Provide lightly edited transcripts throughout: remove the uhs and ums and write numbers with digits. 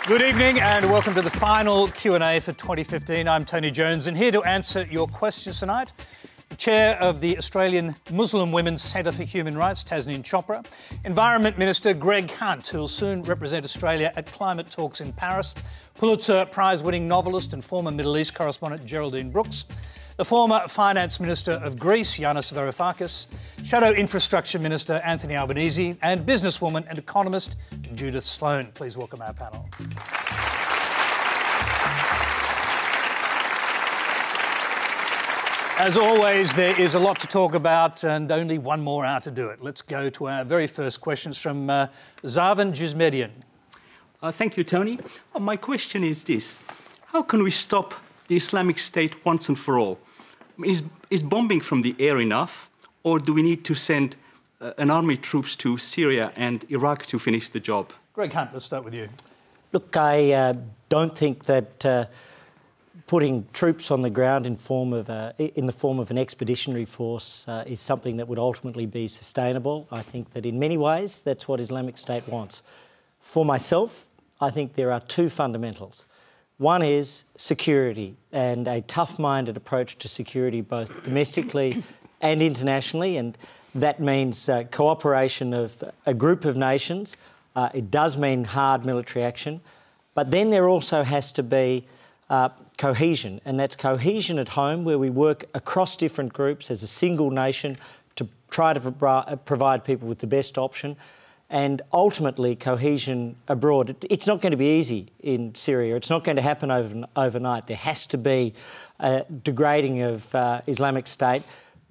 Good evening and welcome to the final Q&A for 2015. I'm Tony Jones and here to answer your questions tonight, the Chair of the Australian Muslim Women's Centre for Human Rights, Tasneem Chopra, Environment Minister Greg Hunt, who will soon represent Australia at climate talks in Paris, Pulitzer Prize-winning novelist and former Middle East correspondent Geraldine Brooks, the former Finance Minister of Greece, Yanis Varoufakis, Shadow Infrastructure Minister Anthony Albanese, and businesswoman and economist Judith Sloan. Please welcome our panel. As always, there is a lot to talk about and only one more hour to do it. Let's go to our very first questions from Zarvan Jizmedian. Thank you, Tony. My question is this. How can we stop the Islamic State once and for all? Is bombing from the air enough, or do we need to send an army troops to Syria and Iraq to finish the job? Greg Hunt, let's start with you. Look, I don't think that putting troops on the ground in the form of an expeditionary force is something that would ultimately be sustainable. I think that in many ways that's what Islamic State wants. For myself, I think there are two fundamentals. One is security and a tough-minded approach to security both domestically and internationally, and that means cooperation of a group of nations. It does mean hard military action, but then there also has to be cohesion, and that's cohesion at home where we work across different groups as a single nation to try to provide people with the best option, and ultimately cohesion abroad. It's not going to be easy in Syria. It's not going to happen overnight. There has to be a degrading of Islamic State.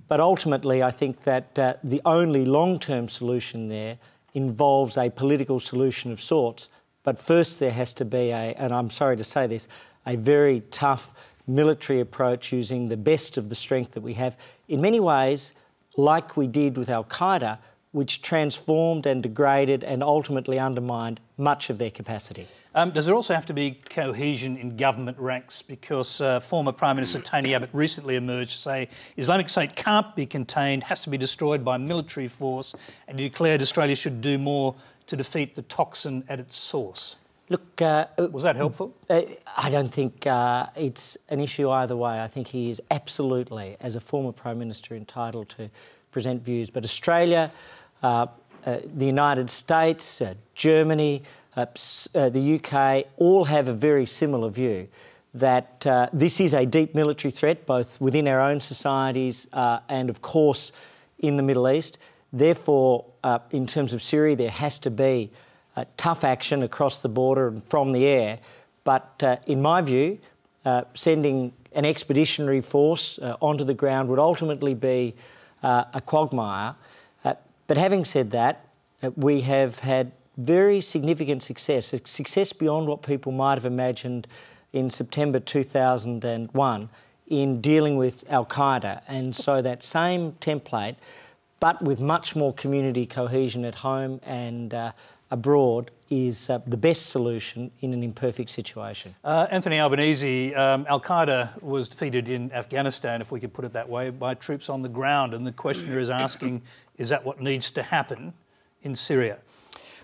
But ultimately, I think that the only long-term solution there involves a political solution of sorts. But first there has to be and I'm sorry to say this, a very tough military approach using the best of the strength that we have. In many ways, like we did with Al-Qaeda, which transformed and degraded and ultimately undermined much of their capacity. Does there also have to be cohesion in government ranks? Because former Prime Minister Tony Abbott recently emerged to say Islamic State can't be contained, has to be destroyed by military force, and he declared Australia should do more to defeat the toxin at its source. Look, was that helpful? I don't think it's an issue either way. I think he is absolutely, as a former Prime Minister, entitled to present views. But Australia, the United States, Germany, the UK, all have a very similar view that this is a deep military threat, both within our own societies and, of course, in the Middle East. Therefore, in terms of Syria, there has to be tough action across the border and from the air. But in my view, sending an expeditionary force onto the ground would ultimately be a quagmire. But having said that, we have had very significant success beyond what people might have imagined in September 2001 in dealing with Al-Qaeda. And so that same template, but with much more community cohesion at home and abroad, is the best solution in an imperfect situation. Anthony Albanese, Al-Qaeda was defeated in Afghanistan, if we could put it that way, by troops on the ground. And the questioner is asking, is that what needs to happen in Syria?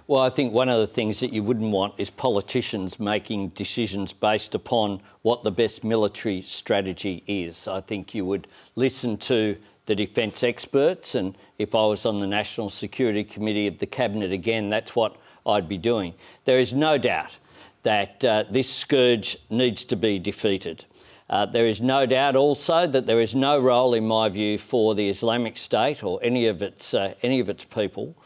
Well, I think one of the things that you wouldn't want is politicians making decisions based upon what the best military strategy is. I think you would listen to the defence experts, and if I was on the National Security Committee of the Cabinet again, that's what I'd be doing. There is no doubt that this scourge needs to be defeated. There is no doubt also that there is no role, in my view, for the Islamic State or any of its people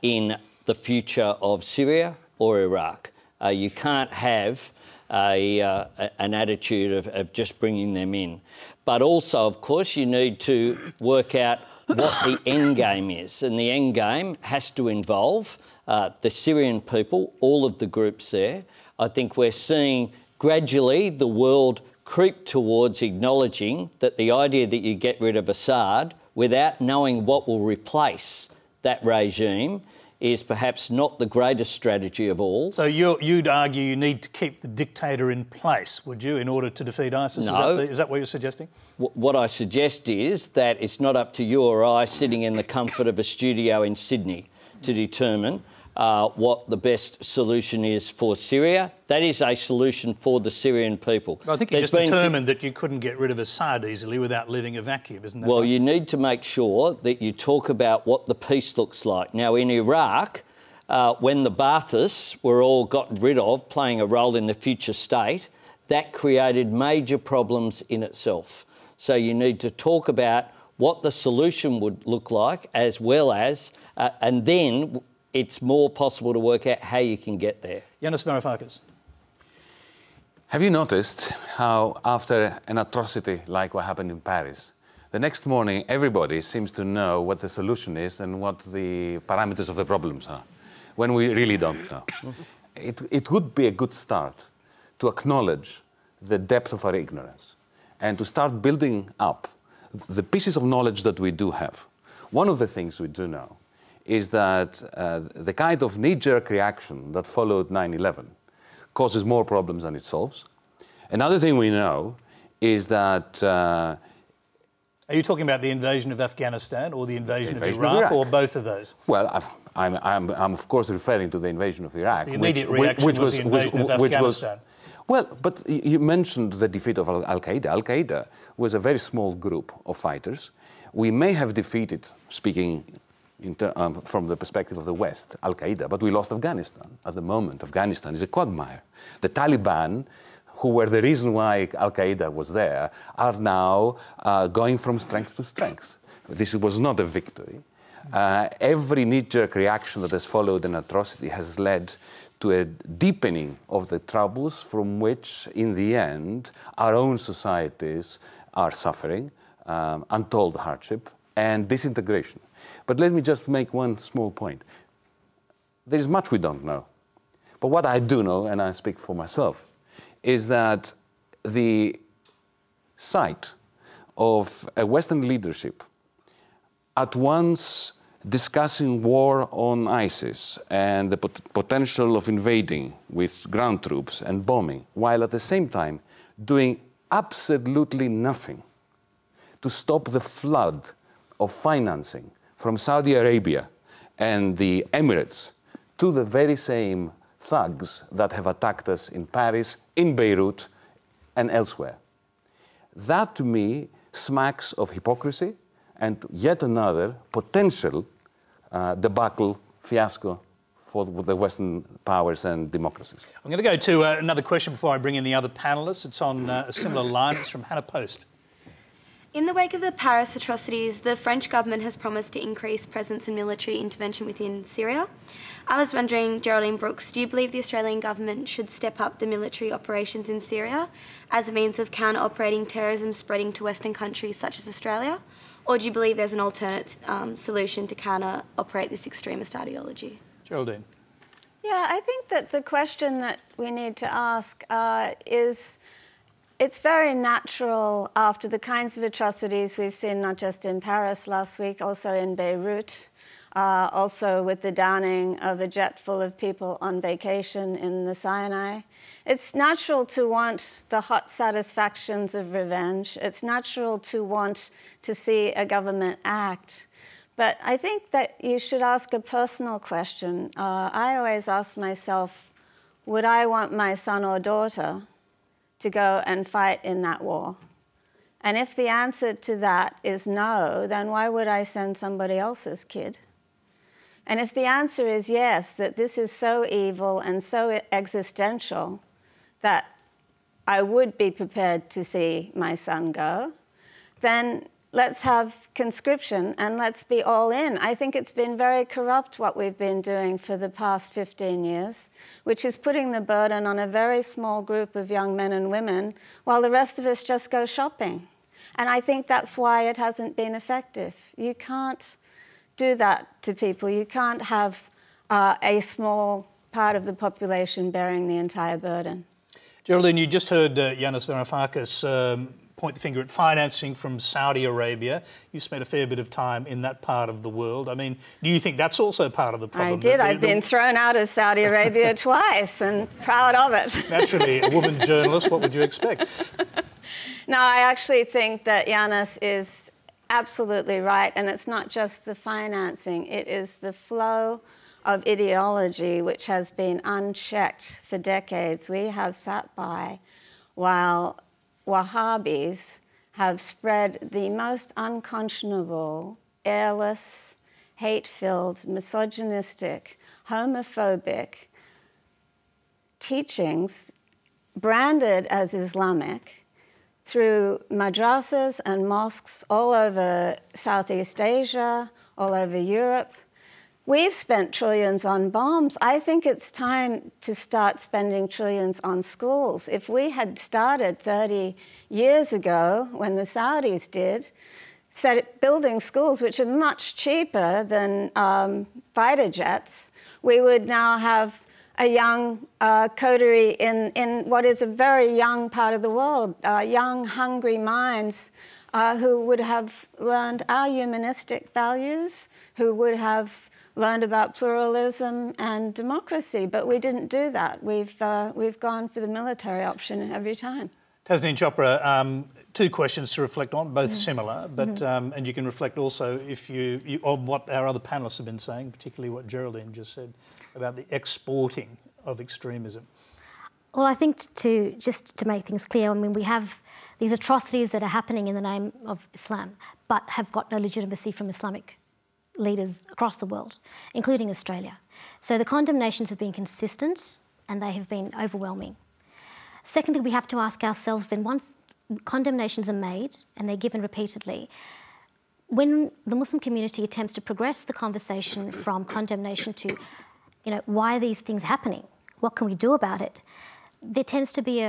in the future of Syria or Iraq. You can't have an attitude of just bringing them in. But also, of course, you need to work out what the end game is. And the end game has to involve the Syrian people, all of the groups there. I think we're seeing gradually the world creep towards acknowledging that the idea that you get rid of Assad without knowing what will replace that regime is perhaps not the greatest strategy of all. So you'd argue you need to keep the dictator in place, would you, in order to defeat ISIS? No. Is that what you're suggesting? What I suggest is that it's not up to you or I sitting in the comfort of a studio in Sydney to determine what the best solution is for Syria. That is a solution for the Syrian people. Well, I think you just determined that you couldn't get rid of Assad easily without leaving a vacuum, isn't that Well, right? you need to make sure that you talk about what the peace looks like. Now, in Iraq, when the Baathists were all gotten rid of, playing a role in the future state, that created major problems in itself. So you need to talk about what the solution would look like, as well as, and then it's more possible to work out how you can get there. Yanis Varoufakis. Have you noticed how after an atrocity like what happened in Paris, the next morning everybody seems to know what the solution is and what the parameters of the problems are, when we really don't know? It would be a good start to acknowledge the depth of our ignorance and to start building up the pieces of knowledge that we do have. One of the things we do know is that the kind of knee-jerk reaction that followed 9/11 causes more problems than it solves. Another thing we know is that... Are you talking about the invasion of Afghanistan or the invasion of Iraq, or both of those? Well, I'm of course referring to the invasion of Iraq. The immediate reaction was the invasion of Afghanistan. Well, but you mentioned the defeat of Al-Qaeda. Al-Qaeda was a very small group of fighters. We may have defeated, speaking from the perspective of the West, Al-Qaeda, but we lost Afghanistan. At the moment, Afghanistan is a quagmire. The Taliban, who were the reason why Al-Qaeda was there, are now going from strength to strength. This was not a victory. Every knee-jerk reaction that has followed an atrocity has led to a deepening of the troubles from which, in the end, our own societies are suffering, untold hardship and disintegration. But let me just make one small point. There is much we don't know. But what I do know, and I speak for myself, is that the sight of a Western leadership at once discussing war on ISIS and the potential of invading with ground troops and bombing, while at the same time doing absolutely nothing to stop the flood of financing from Saudi Arabia and the Emirates to the very same thugs that have attacked us in Paris, in Beirut, and elsewhere. That, to me, smacks of hypocrisy and yet another potential debacle, fiasco for the Western powers and democracies. I'm going to go to another question before I bring in the other panellists. It's on a similar line. It's from Hannah Post. In the wake of the Paris atrocities, the French government has promised to increase presence and military intervention within Syria. I was wondering, Geraldine Brooks, do you believe the Australian government should step up the military operations in Syria as a means of counter-operating terrorism spreading to Western countries such as Australia? Or do you believe there's an alternate solution to counter-operate this extremist ideology? Geraldine. Yeah, I think that the question that we need to ask is, it's very natural after the kinds of atrocities we've seen not just in Paris last week, also in Beirut, also with the downing of a jet full of people on vacation in the Sinai. It's natural to want the hot satisfactions of revenge. It's natural to want to see a government act. But I think that you should ask a personal question. I always ask myself, would I want my son or daughter to go and fight in that war? And if the answer to that is no, then why would I send somebody else's kid? And if the answer is yes, that this is so evil and so existential that I would be prepared to see my son go, then let's have conscription and let's be all in. I think it's been very corrupt what we've been doing for the past 15 years, which is putting the burden on a very small group of young men and women while the rest of us just go shopping. And I think that's why it hasn't been effective. You can't do that to people. You can't have a small part of the population bearing the entire burden. Geraldine, you just heard Yanis Varoufakis point the finger at financing from Saudi Arabia. You spent a fair bit of time in that part of the world. I mean, do you think that's also part of the problem? I did. I've been thrown out of Saudi Arabia twice and proud of it. Naturally, a woman journalist, what would you expect? No, I actually think that Yanis is absolutely right. And it's not just the financing. It is the flow of ideology which has been unchecked for decades. We have sat by while Wahhabis have spread the most unconscionable, airless, hate-filled, misogynistic, homophobic teachings branded as Islamic through madrasas and mosques all over Southeast Asia, all over Europe. We've spent trillions on bombs. I think it's time to start spending trillions on schools. If we had started 30 years ago, when the Saudis did, building schools which are much cheaper than fighter jets, we would now have a young coterie in what is a very young part of the world, young, hungry minds who would have learned our humanistic values, who would have learned about pluralism and democracy, but we didn't do that. We've gone for the military option every time. Tasneem Chopra, two questions to reflect on, both similar, but and you can reflect also if you on what our other panellists have been saying, particularly what Geraldine just said about the exporting of extremism. Well, I think just to make things clear, I mean, we have these atrocities that are happening in the name of Islam, but have got no legitimacy from Islamic leaders across the world, including Australia. So the condemnations have been consistent and they have been overwhelming. Secondly, we have to ask ourselves then, once condemnations are made and they're given repeatedly, when the Muslim community attempts to progress the conversation from condemnation to, why are these things happening? What can we do about it? There tends to be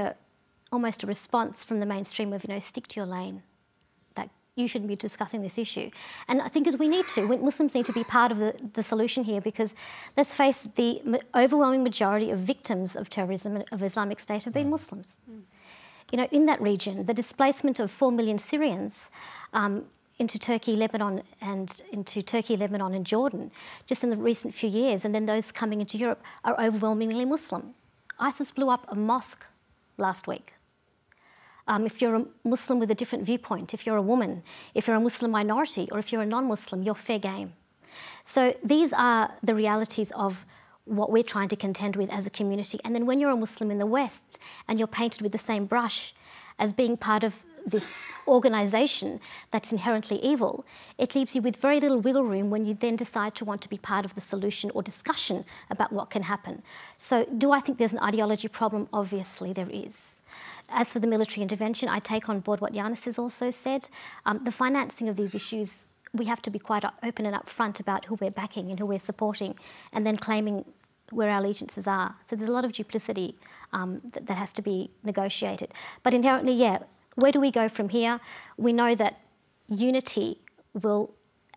almost a response from the mainstream of, stick to your lane. You shouldn't be discussing this issue. And I think we need to. Muslims need to be part of the solution here, because let's face it, the overwhelming majority of victims of terrorism of Islamic State have been Muslims. In that region, the displacement of 4 million Syrians into Turkey, Lebanon and Jordan, just in the recent few years, and then those coming into Europe, are overwhelmingly Muslim. ISIS blew up a mosque last week. If you're a Muslim with a different viewpoint, if you're a woman, if you're a Muslim minority, or if you're a non-Muslim, you're fair game. So these are the realities of what we're trying to contend with as a community. And then when you're a Muslim in the West and you're painted with the same brush as being part of this organisation that's inherently evil, it leaves you with very little wiggle room when you then decide to want to be part of the solution or discussion about what can happen. So do I think there's an ideology problem? Obviously there is. As for the military intervention, I take on board what Yanis has also said. The financing of these issues, we have to be quite open and upfront about who we're backing and who we're supporting, and then claiming where our allegiances are. So there's a lot of duplicity that has to be negotiated. But inherently, where do we go from here? We know that unity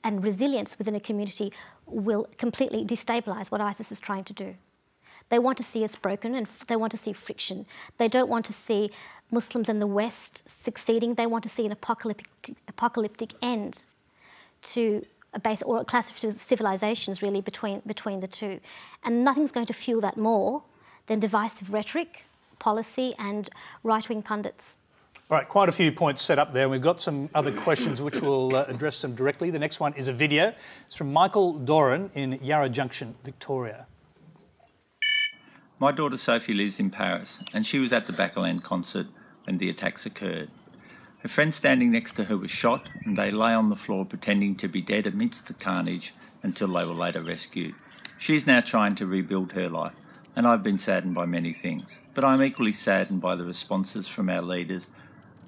and resilience within a community will completely destabilise what ISIS is trying to do. They want to see us broken and they want to see friction. They don't want to see Muslims in the West succeeding. They want to see an apocalyptic end to a base, or a clash of civilizations really between the two. And nothing's going to fuel that more than divisive rhetoric, policy and right-wing pundits. All right, quite a few points set up there. We've got some other questions which we'll address them directly. The next one is a video. It's from Michael Doran in Yarra Junction, Victoria. My daughter Sophie lives in Paris, and she was at the Bacalan concert when the attacks occurred. Her friend standing next to her was shot, and they lay on the floor pretending to be dead amidst the carnage until they were later rescued. She's now trying to rebuild her life, and I've been saddened by many things. But I'm equally saddened by the responses from our leaders,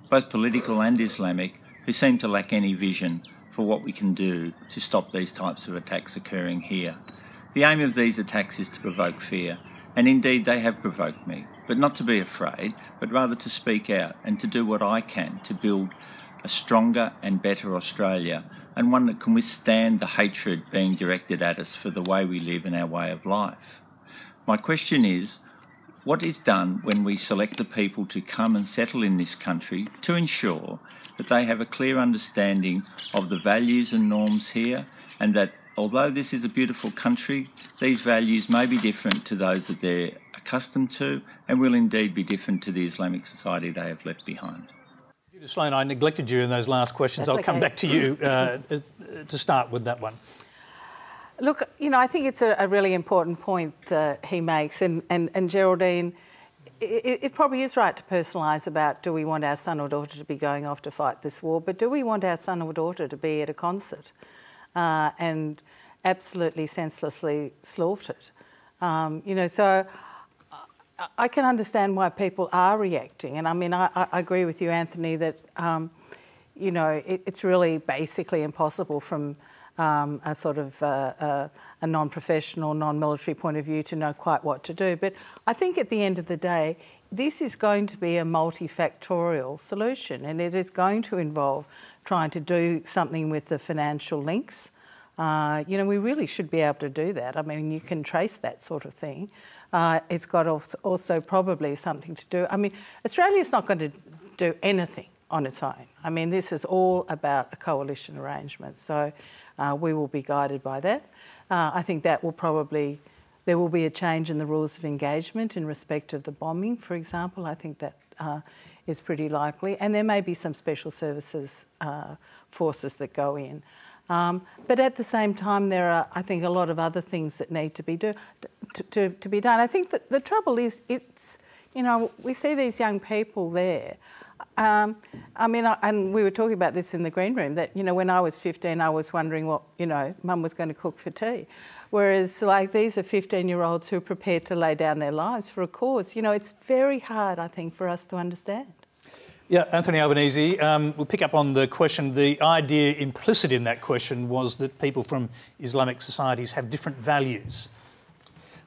both political and Islamic, who seem to lack any vision for what we can do to stop these types of attacks occurring here. The aim of these attacks is to provoke fear, and indeed they have provoked me, but not to be afraid, but rather to speak out and to do what I can to build a stronger and better Australia, and one that can withstand the hatred being directed at us for the way we live and our way of life. My question is, what is done when we select the people to come and settle in this country to ensure that they have a clear understanding of the values and norms here, and that although this is a beautiful country, these values may be different to those that they're accustomed to, and will indeed be different to the Islamic society they have left behind. Judith, Sloan, I neglected you in those last questions. I'll come back to you to start with that one. Look, you know, I think it's a really important point he makes, and Geraldine, it probably is right to personalise about, do we want our son or daughter to be going off to fight this war, but do we want our son or daughter to be at a concert and absolutely senselessly slaughtered? You know, so I can understand why people are reacting, and I mean, I agree with you, Anthony, that you know, it's really basically impossible from a sort of a non-professional, non-military point of view to know quite what to do. But I think at the end of the day, this is going to be a multifactorial solution, and it is going to involve trying to do something with the financial links. You know, we really should be able to do that. I mean, you can trace that sort of thing. It's got also probably something to do. I mean, Australia's not going to do anything on its own. I mean, this is all about a coalition arrangement. So we will be guided by that. I think that will probably, there will be a change in the rules of engagement in respect of the bombing, for example. I think that is pretty likely. And there may be some special services forces that go in. But at the same time, there are, I think, a lot of other things that need to be done. I think that the trouble is, it's, you know, we see these young people there. I mean, and we were talking about this in the green room, that, you know, when I was 15, I was wondering what, you know, Mum was going to cook for tea. Whereas, like, these are 15-year-olds who are prepared to lay down their lives for a cause. You know, it's very hard, I think, for us to understand. Yeah, Anthony Albanese, we'll pick up on the question. The idea implicit in that question was that people from Islamic societies have different values.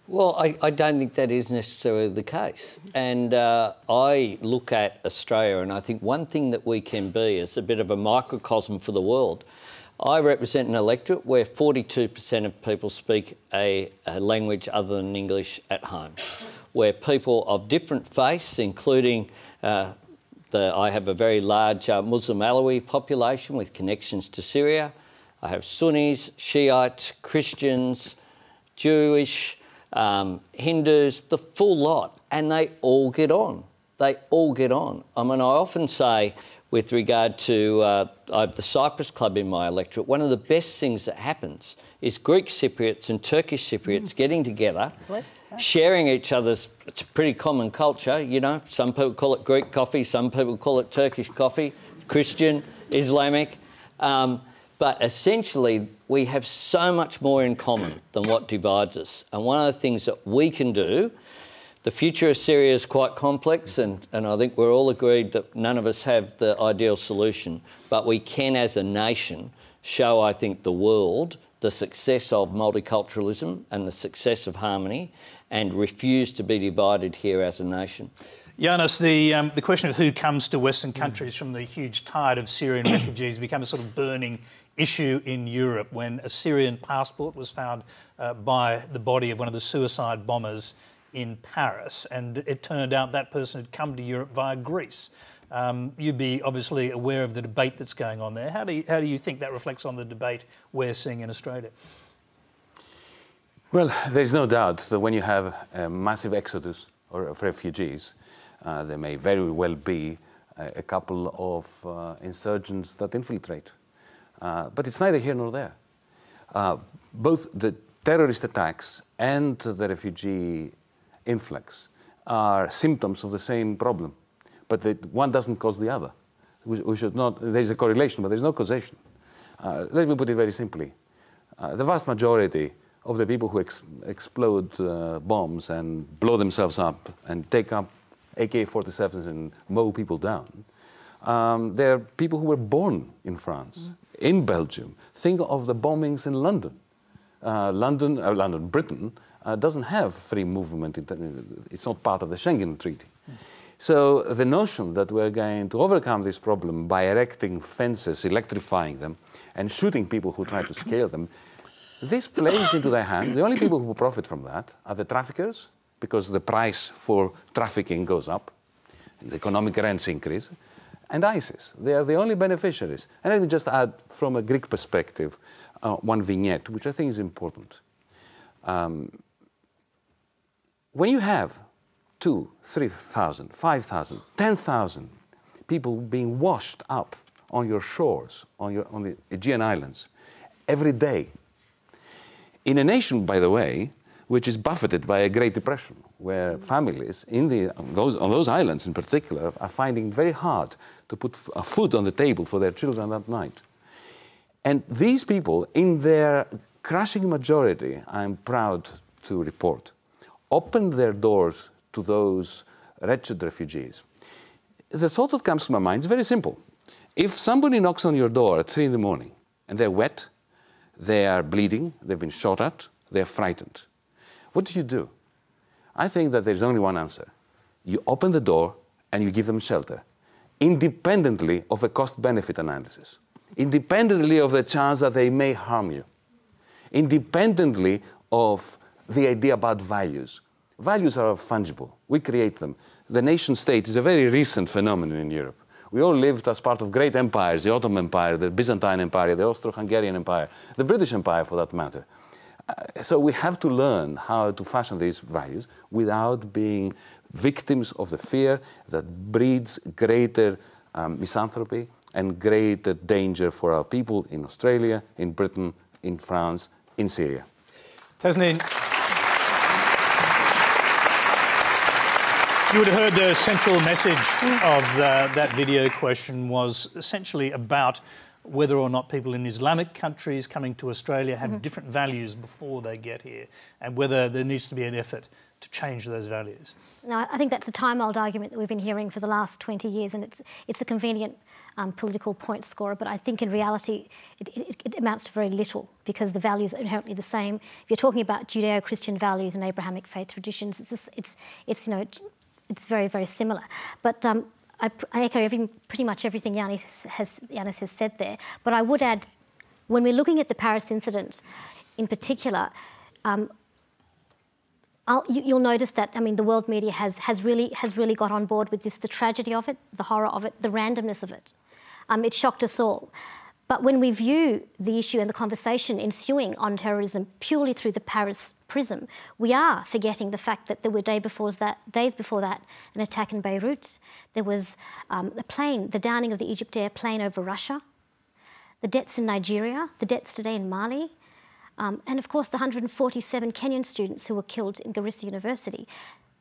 Well, I don't think that is necessarily the case. And I look at Australia, and I think one thing that we can be is a bit of a microcosm for the world. I represent an electorate where 42% of people speak a language other than English at home, where people of different faiths, including I have a very large Muslim Alawi population with connections to Syria. I have Sunnis, Shiites, Christians, Jewish, Hindus, the full lot, and they all get on. They all get on. I mean, I often say, with regard to I have the Cyprus Club in my electorate, one of the best things that happens is Greek Cypriots and Turkish Cypriots getting together, sharing each other's, it's a pretty common culture, you know, some people call it Greek coffee, some people call it Turkish coffee, Christian, Islamic, but essentially we have so much more in common than what divides us. And one of the things that we can do, the future of Syria is quite complex, and I think we're all agreed that none of us have the ideal solution, but we can, as a nation, show, I think, the world the success of multiculturalism and the success of harmony, and refuse to be divided here as a nation. Yanis, the question of who comes to Western countries from the huge tide of Syrian refugees became a sort of burning issue in Europe when a Syrian passport was found by the body of one of the suicide bombers in Paris, and it turned out that person had come to Europe via Greece. You'd be obviously aware of the debate that's going on there. How do you think that reflects on the debate we're seeing in Australia? Well, there's no doubt that when you have a massive exodus of refugees, there may very well be a couple of insurgents that infiltrate. But it's neither here nor there. Both the terrorist attacks and the refugee influx are symptoms of the same problem, but one doesn't cause the other. We should not, there's a correlation, but there's no causation. Let me put it very simply. The vast majority of the people who explode bombs and blow themselves up and take up AK-47s and mow people down, they're people who were born in France, in Belgium. Think of the bombings in London. Britain doesn't have free movement. It's not part of the Schengen Treaty. So the notion that we're going to overcome this problem by erecting fences, electrifying them, and shooting people who try to scale them, this plays into their hand. The only people who profit from that are the traffickers, because the price for trafficking goes up, the economic rents increase, and ISIS. They are the only beneficiaries. And let me just add, from a Greek perspective, one vignette, which I think is important. When you have 2,000, 3,000, 5,000, 10,000 people being washed up on your shores, on the Aegean Islands, every day, In a nation, by the way, which is buffeted by a Great Depression, where families on those islands in particular are finding it very hard to put food on the table for their children that night. And these people, in their crushing majority, I'm proud to report, opened their doors to those wretched refugees. The thought that comes to my mind is very simple. If somebody knocks on your door at 3 in the morning and they're wet, they are bleeding, they've been shot at, they're frightened, what do? I think that there's only one answer. You open the door and you give them shelter, independently of a cost-benefit analysis, independently of the chance that they may harm you, independently of the idea about values. Values are fungible. We create them. The nation-state is a very recent phenomenon in Europe. We all lived as part of great empires, the Ottoman Empire, the Byzantine Empire, the Austro-Hungarian Empire, the British Empire for that matter. So we have to learn how to fashion these values without being victims of the fear that breeds greater misanthropy and greater danger for our people in Australia, in Britain, in France, in Syria. Tasneem, you would have heard the central message of that video question was essentially about whether or not people in Islamic countries coming to Australia have different values before they get here, and whether there needs to be an effort to change those values. No, I think that's a time-old argument that we've been hearing for the last 20 years, and it's a convenient political point scorer, but I think in reality it amounts to very little, because the values are inherently the same. If you're talking about Judeo-Christian values and Abrahamic faith traditions, it's very, very similar. But I echo pretty much everything Yanis has said there. But I would add, when we're looking at the Paris incident in particular, you'll notice that, I mean, the world media has really got on board with this, the tragedy of it, the horror of it, the randomness of it. It shocked us all. But when we view the issue and the conversation ensuing on terrorism purely through the Paris prism, we are forgetting the fact that there were days before that, an attack in Beirut. There was the downing of the Egyptair plane over Russia, the deaths in Nigeria, the deaths today in Mali, and of course the 147 Kenyan students who were killed in Garissa University.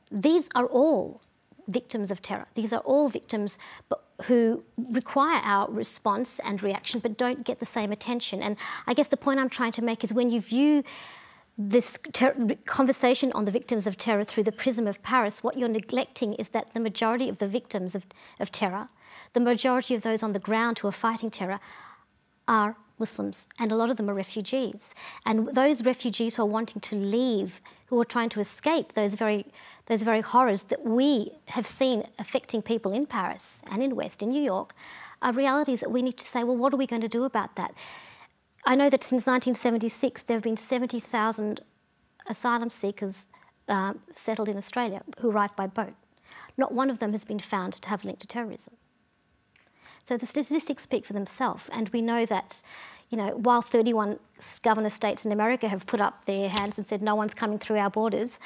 These are all victims of terror. These are all victims who require our response and reaction but don't get the same attention. And I guess the point I'm trying to make is when you view this conversation on the victims of terror through the prism of Paris, what you're neglecting is that the majority of the victims of terror, the majority of those on the ground who are fighting terror, are Muslims, and a lot of them are refugees. And those refugees who are wanting to leave, who are trying to escape those very horrors that we have seen affecting people in Paris and in West, in New York, are realities that we need to say, well, what are we going to do about that? I know that since 1976, there have been 70,000 asylum seekers settled in Australia who arrived by boat. Not one of them has been found to have a link to terrorism. So the statistics speak for themselves, and we know that, you know, while 31 governor states in America have put up their hands and said no one's coming through our borders,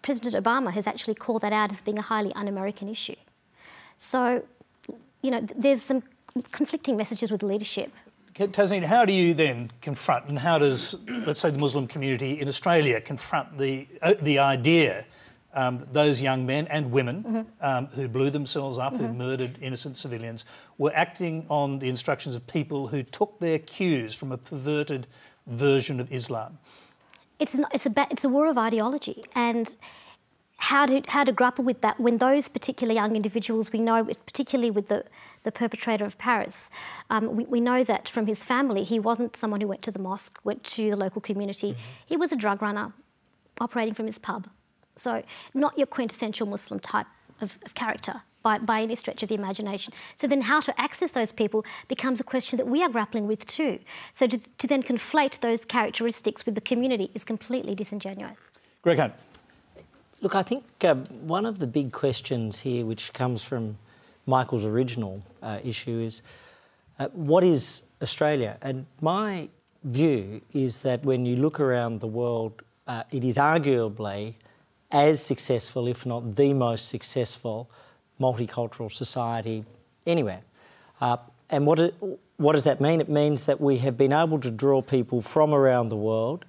President Obama has actually called that out as being a highly un-American issue. So, you know, there's some conflicting messages with leadership. Tasneem, how do you then confront, and how does, let's say, the Muslim community in Australia confront the idea those young men and women who blew themselves up, who murdered innocent civilians, were acting on the instructions of people who took their cues from a perverted version of Islam? It's a war of ideology, and how to grapple with that when those particular young individuals, we know, particularly with the perpetrator of Paris, we know that from his family, he wasn't someone who went to the mosque, went to the local community. He was a drug runner operating from his pub. So not your quintessential Muslim type of character by any stretch of the imagination. So then how to access those people becomes a question that we are grappling with too. So to then conflate those characteristics with the community is completely disingenuous. Greg Hunt. Look, I think one of the big questions here, which comes from Michael's original issue, is what is Australia? And my view is that when you look around the world, it is arguably as successful, if not the most successful, multicultural society anywhere. And what does that mean? It means that we have been able to draw people from around the world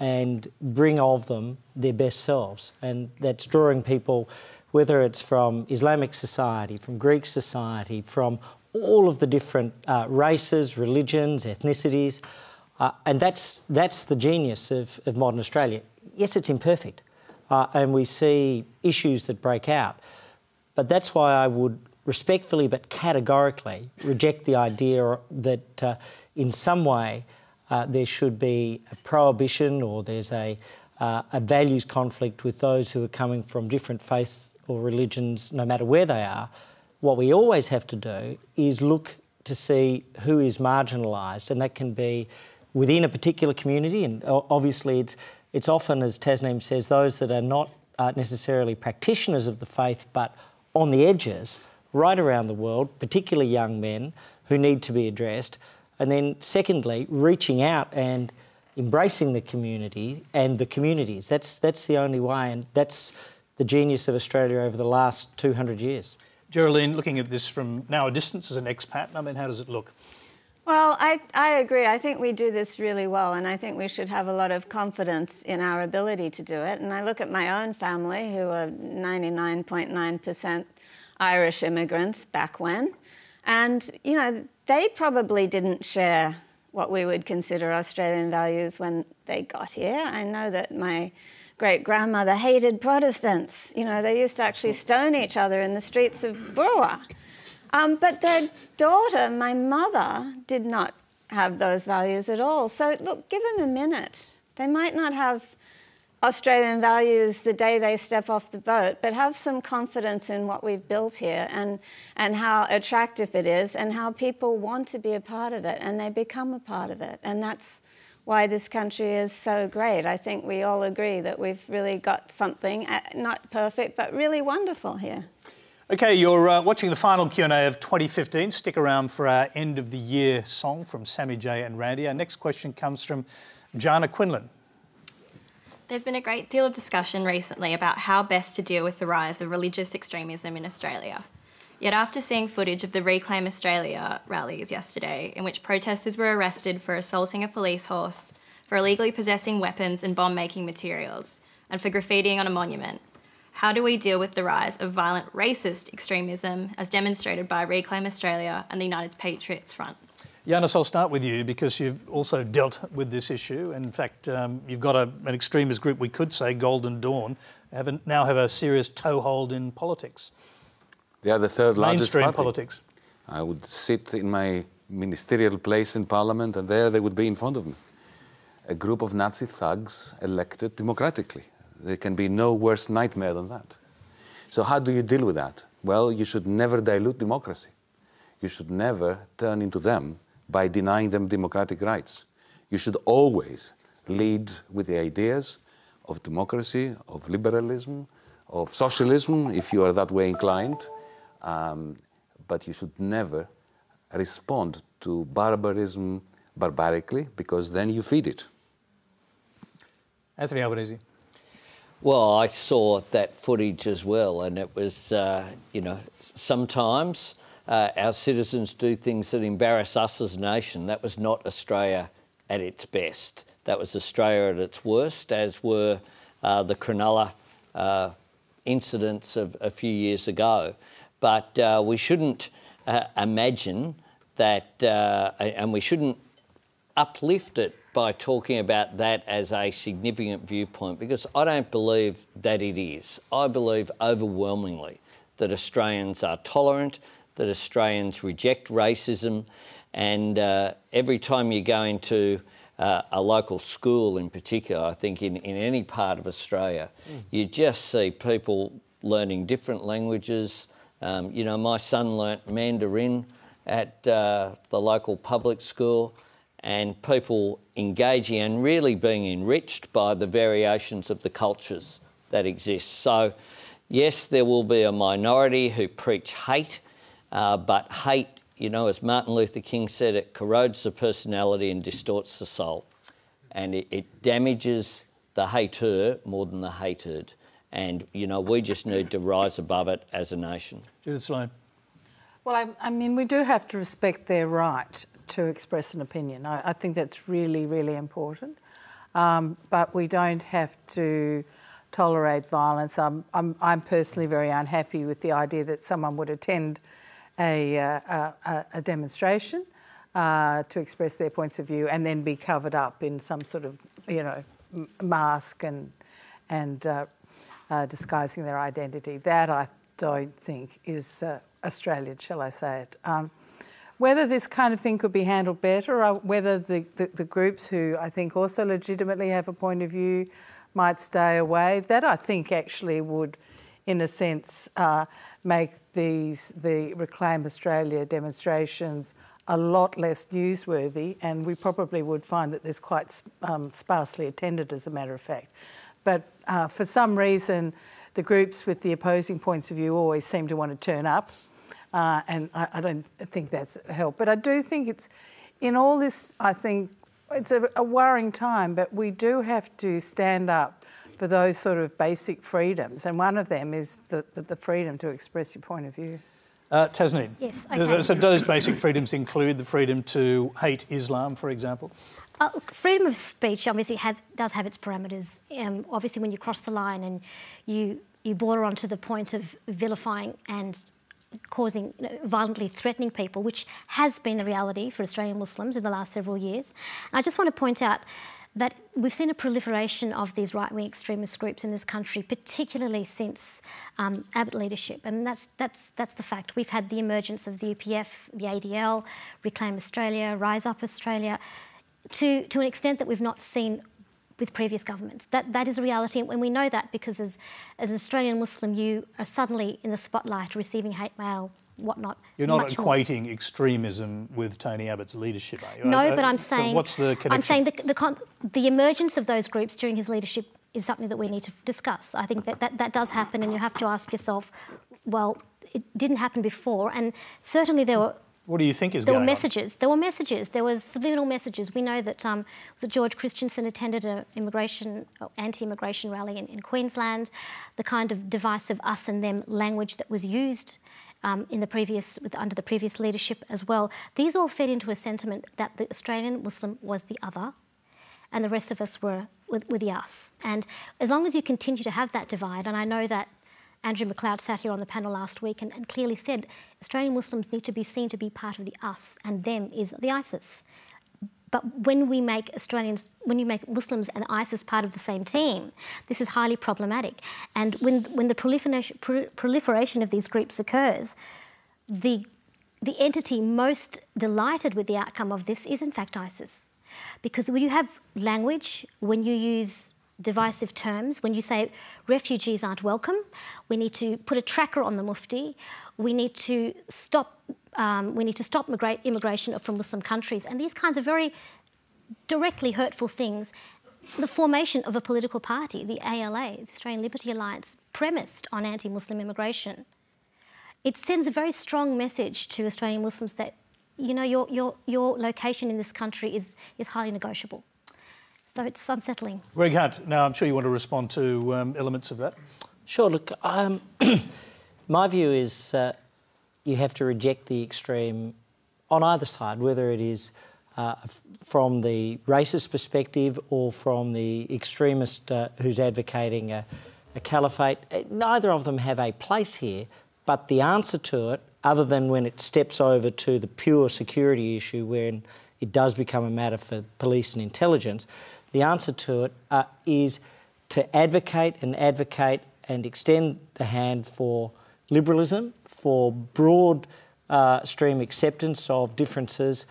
and bring of them their best selves. And that's drawing people, whether it's from Islamic society, from Greek society, from all of the different races, religions, ethnicities. And that's the genius of modern Australia. Yes, it's imperfect, and we see issues that break out. But that's why I would respectfully but categorically reject the idea that in some way there should be a prohibition or there's a values conflict with those who are coming from different faiths or religions, no matter where they are. What we always have to do is look to see who is marginalised, and that can be within a particular community, and obviously it's often, as Tasneem says, those that are not necessarily practitioners of the faith but on the edges right around the world, particularly young men who need to be addressed. And then secondly, reaching out and embracing the community and the communities. That's the only way, and that's the genius of Australia over the last 200 years. Geraldine, looking at this from now a distance as an expat, I mean, how does it look? Well, I agree. I think we do this really well, and I think we should have a lot of confidence in our ability to do it. And I look at my own family, who are 99.9% Irish immigrants back when, and, you know, they probably didn't share what we would consider Australian values when they got here. I know that my great-grandmother hated Protestants. You know, they used to actually stone each other in the streets of Brewer. But their daughter, my mother, did not have those values at all. So, look, give them a minute. They might not have Australian values the day they step off the boat, but have some confidence in what we've built here and how attractive it is and how people want to be a part of it and they become a part of it. And that's why this country is so great. I think we all agree that we've really got something, not perfect, but really wonderful here. OK, you're watching the final Q&A of 2015. Stick around for our end of the year song from Sammy J and Randy. Our next question comes from Jana Quinlan. There's been a great deal of discussion recently about how best to deal with the rise of religious extremism in Australia. Yet after seeing footage of the Reclaim Australia rallies yesterday, in which protesters were arrested for assaulting a police horse, for illegally possessing weapons and bomb-making materials, and for graffitiing on a monument, how do we deal with the rise of violent racist extremism as demonstrated by Reclaim Australia and the United Patriots Front? Yanis, I'll start with you because you've also dealt with this issue. In fact, you've got an extremist group, we could say, Golden Dawn, now have a serious toehold in politics. They are the third largest mainstream party. Politics. I would sit in my ministerial place in Parliament and there they would be in front of me. A group of Nazi thugs elected democratically. There can be no worse nightmare than that. So how do you deal with that? Well, you should never dilute democracy. You should never turn into them by denying them democratic rights. You should always lead with the ideas of democracy, of liberalism, of socialism, if you are that way inclined. But you should never respond to barbarism barbarically, because then you feed it. Anthony Albanese. Well, I saw that footage as well, and it was, you know, sometimes our citizens do things that embarrass us as a nation. That was not Australia at its best. That was Australia at its worst, as were the Cronulla incidents of a few years ago. But we shouldn't imagine that, and we shouldn't uplift it by talking about that as a significant viewpoint, because I don't believe that it is. I believe overwhelmingly that Australians are tolerant, that Australians reject racism, and every time you go into a local school in particular, I think in any part of Australia, you just see people learning different languages. You know, my son learnt Mandarin at the local public school, and people engaging and really being enriched by the variations of the cultures that exist. So, yes, there will be a minority who preach hate, but hate, you know, as Martin Luther King said, it corrodes the personality and distorts the soul. And it damages the hater more than the hated. And, you know, we just need to rise above it as a nation. Judith, Sloan. Well, I mean, we do have to respect their right to express an opinion. I think that's really, really important. but we don't have to tolerate violence. I'm personally very unhappy with the idea that someone would attend a demonstration to express their points of view and then be covered up in some sort of, mask and disguising their identity. That I don't think is Australian, shall I say it. Whether this kind of thing could be handled better, or whether the groups who I think also legitimately have a point of view might stay away, that I think actually would, in a sense, make the Reclaim Australia demonstrations a lot less newsworthy, and we probably would find that there's quite sparsely attended, as a matter of fact. But for some reason, the groups with the opposing points of view always seem to want to turn up. And I don't think that's helped. But I do think it's, in all this, I think it's a worrying time, but we do have to stand up for those sort of basic freedoms. And one of them is the freedom to express your point of view. Tasneem. Yes, okay. So those basic freedoms include the freedom to hate Islam, for example? Freedom of speech obviously does have its parameters. Obviously, when you cross the line and you border onto the point of vilifying and causing, violently threatening people, which has been the reality for Australian Muslims in the last several years. And I just want to point out that we've seen a proliferation of these right-wing extremist groups in this country, particularly since Abbott leadership, and that's the fact. We've had the emergence of the UPF, the ADL, Reclaim Australia, Rise Up Australia, to an extent that we've not seen with previous governments. That is a reality, and we know that because as an Australian Muslim, you are suddenly in the spotlight, receiving hate mail, whatnot. You're not equating extremism with Tony Abbott's leadership, are you? No, but I'm saying... So what's the connection? I'm saying the emergence of those groups during his leadership is something that we need to discuss. I think that does happen, and you have to ask yourself, well, it didn't happen before, and certainly there were... What do you think is going on? There were messages. There was subliminal messages. We know that George Christensen attended an anti-immigration rally in Queensland. The kind of divisive us and them language that was used under the previous leadership as well. These all fed into a sentiment that the Australian Muslim was the other, and the rest of us were the us. And as long as you continue to have that divide, and I know that Andrew McLeod sat here on the panel last week and clearly said Australian Muslims need to be seen to be part of the us, and them is the ISIS. But when you make Muslims and ISIS part of the same team, this is highly problematic. And when the proliferation of these groups occurs, the entity most delighted with the outcome of this is in fact ISIS. Because when you have language, when you use divisive terms, when you say refugees aren't welcome, we need to put a tracker on the Mufti, we need to stop immigration from Muslim countries, and these kinds of very directly hurtful things. The formation of a political party, the ALA, the Australian Liberty Alliance, premised on anti-Muslim immigration. It sends a very strong message to Australian Muslims that, your location in this country is highly negotiable. So it's unsettling. Greg Hunt, now I'm sure you want to respond to elements of that. Sure, look, my view is you have to reject the extreme on either side, whether it is from the racist perspective or from the extremist who's advocating a caliphate. Neither of them have a place here, but the answer to it, other than when it steps over to the pure security issue when it does become a matter for police and intelligence, the answer to it is to advocate and extend the hand for liberalism, for broad stream acceptance of differences.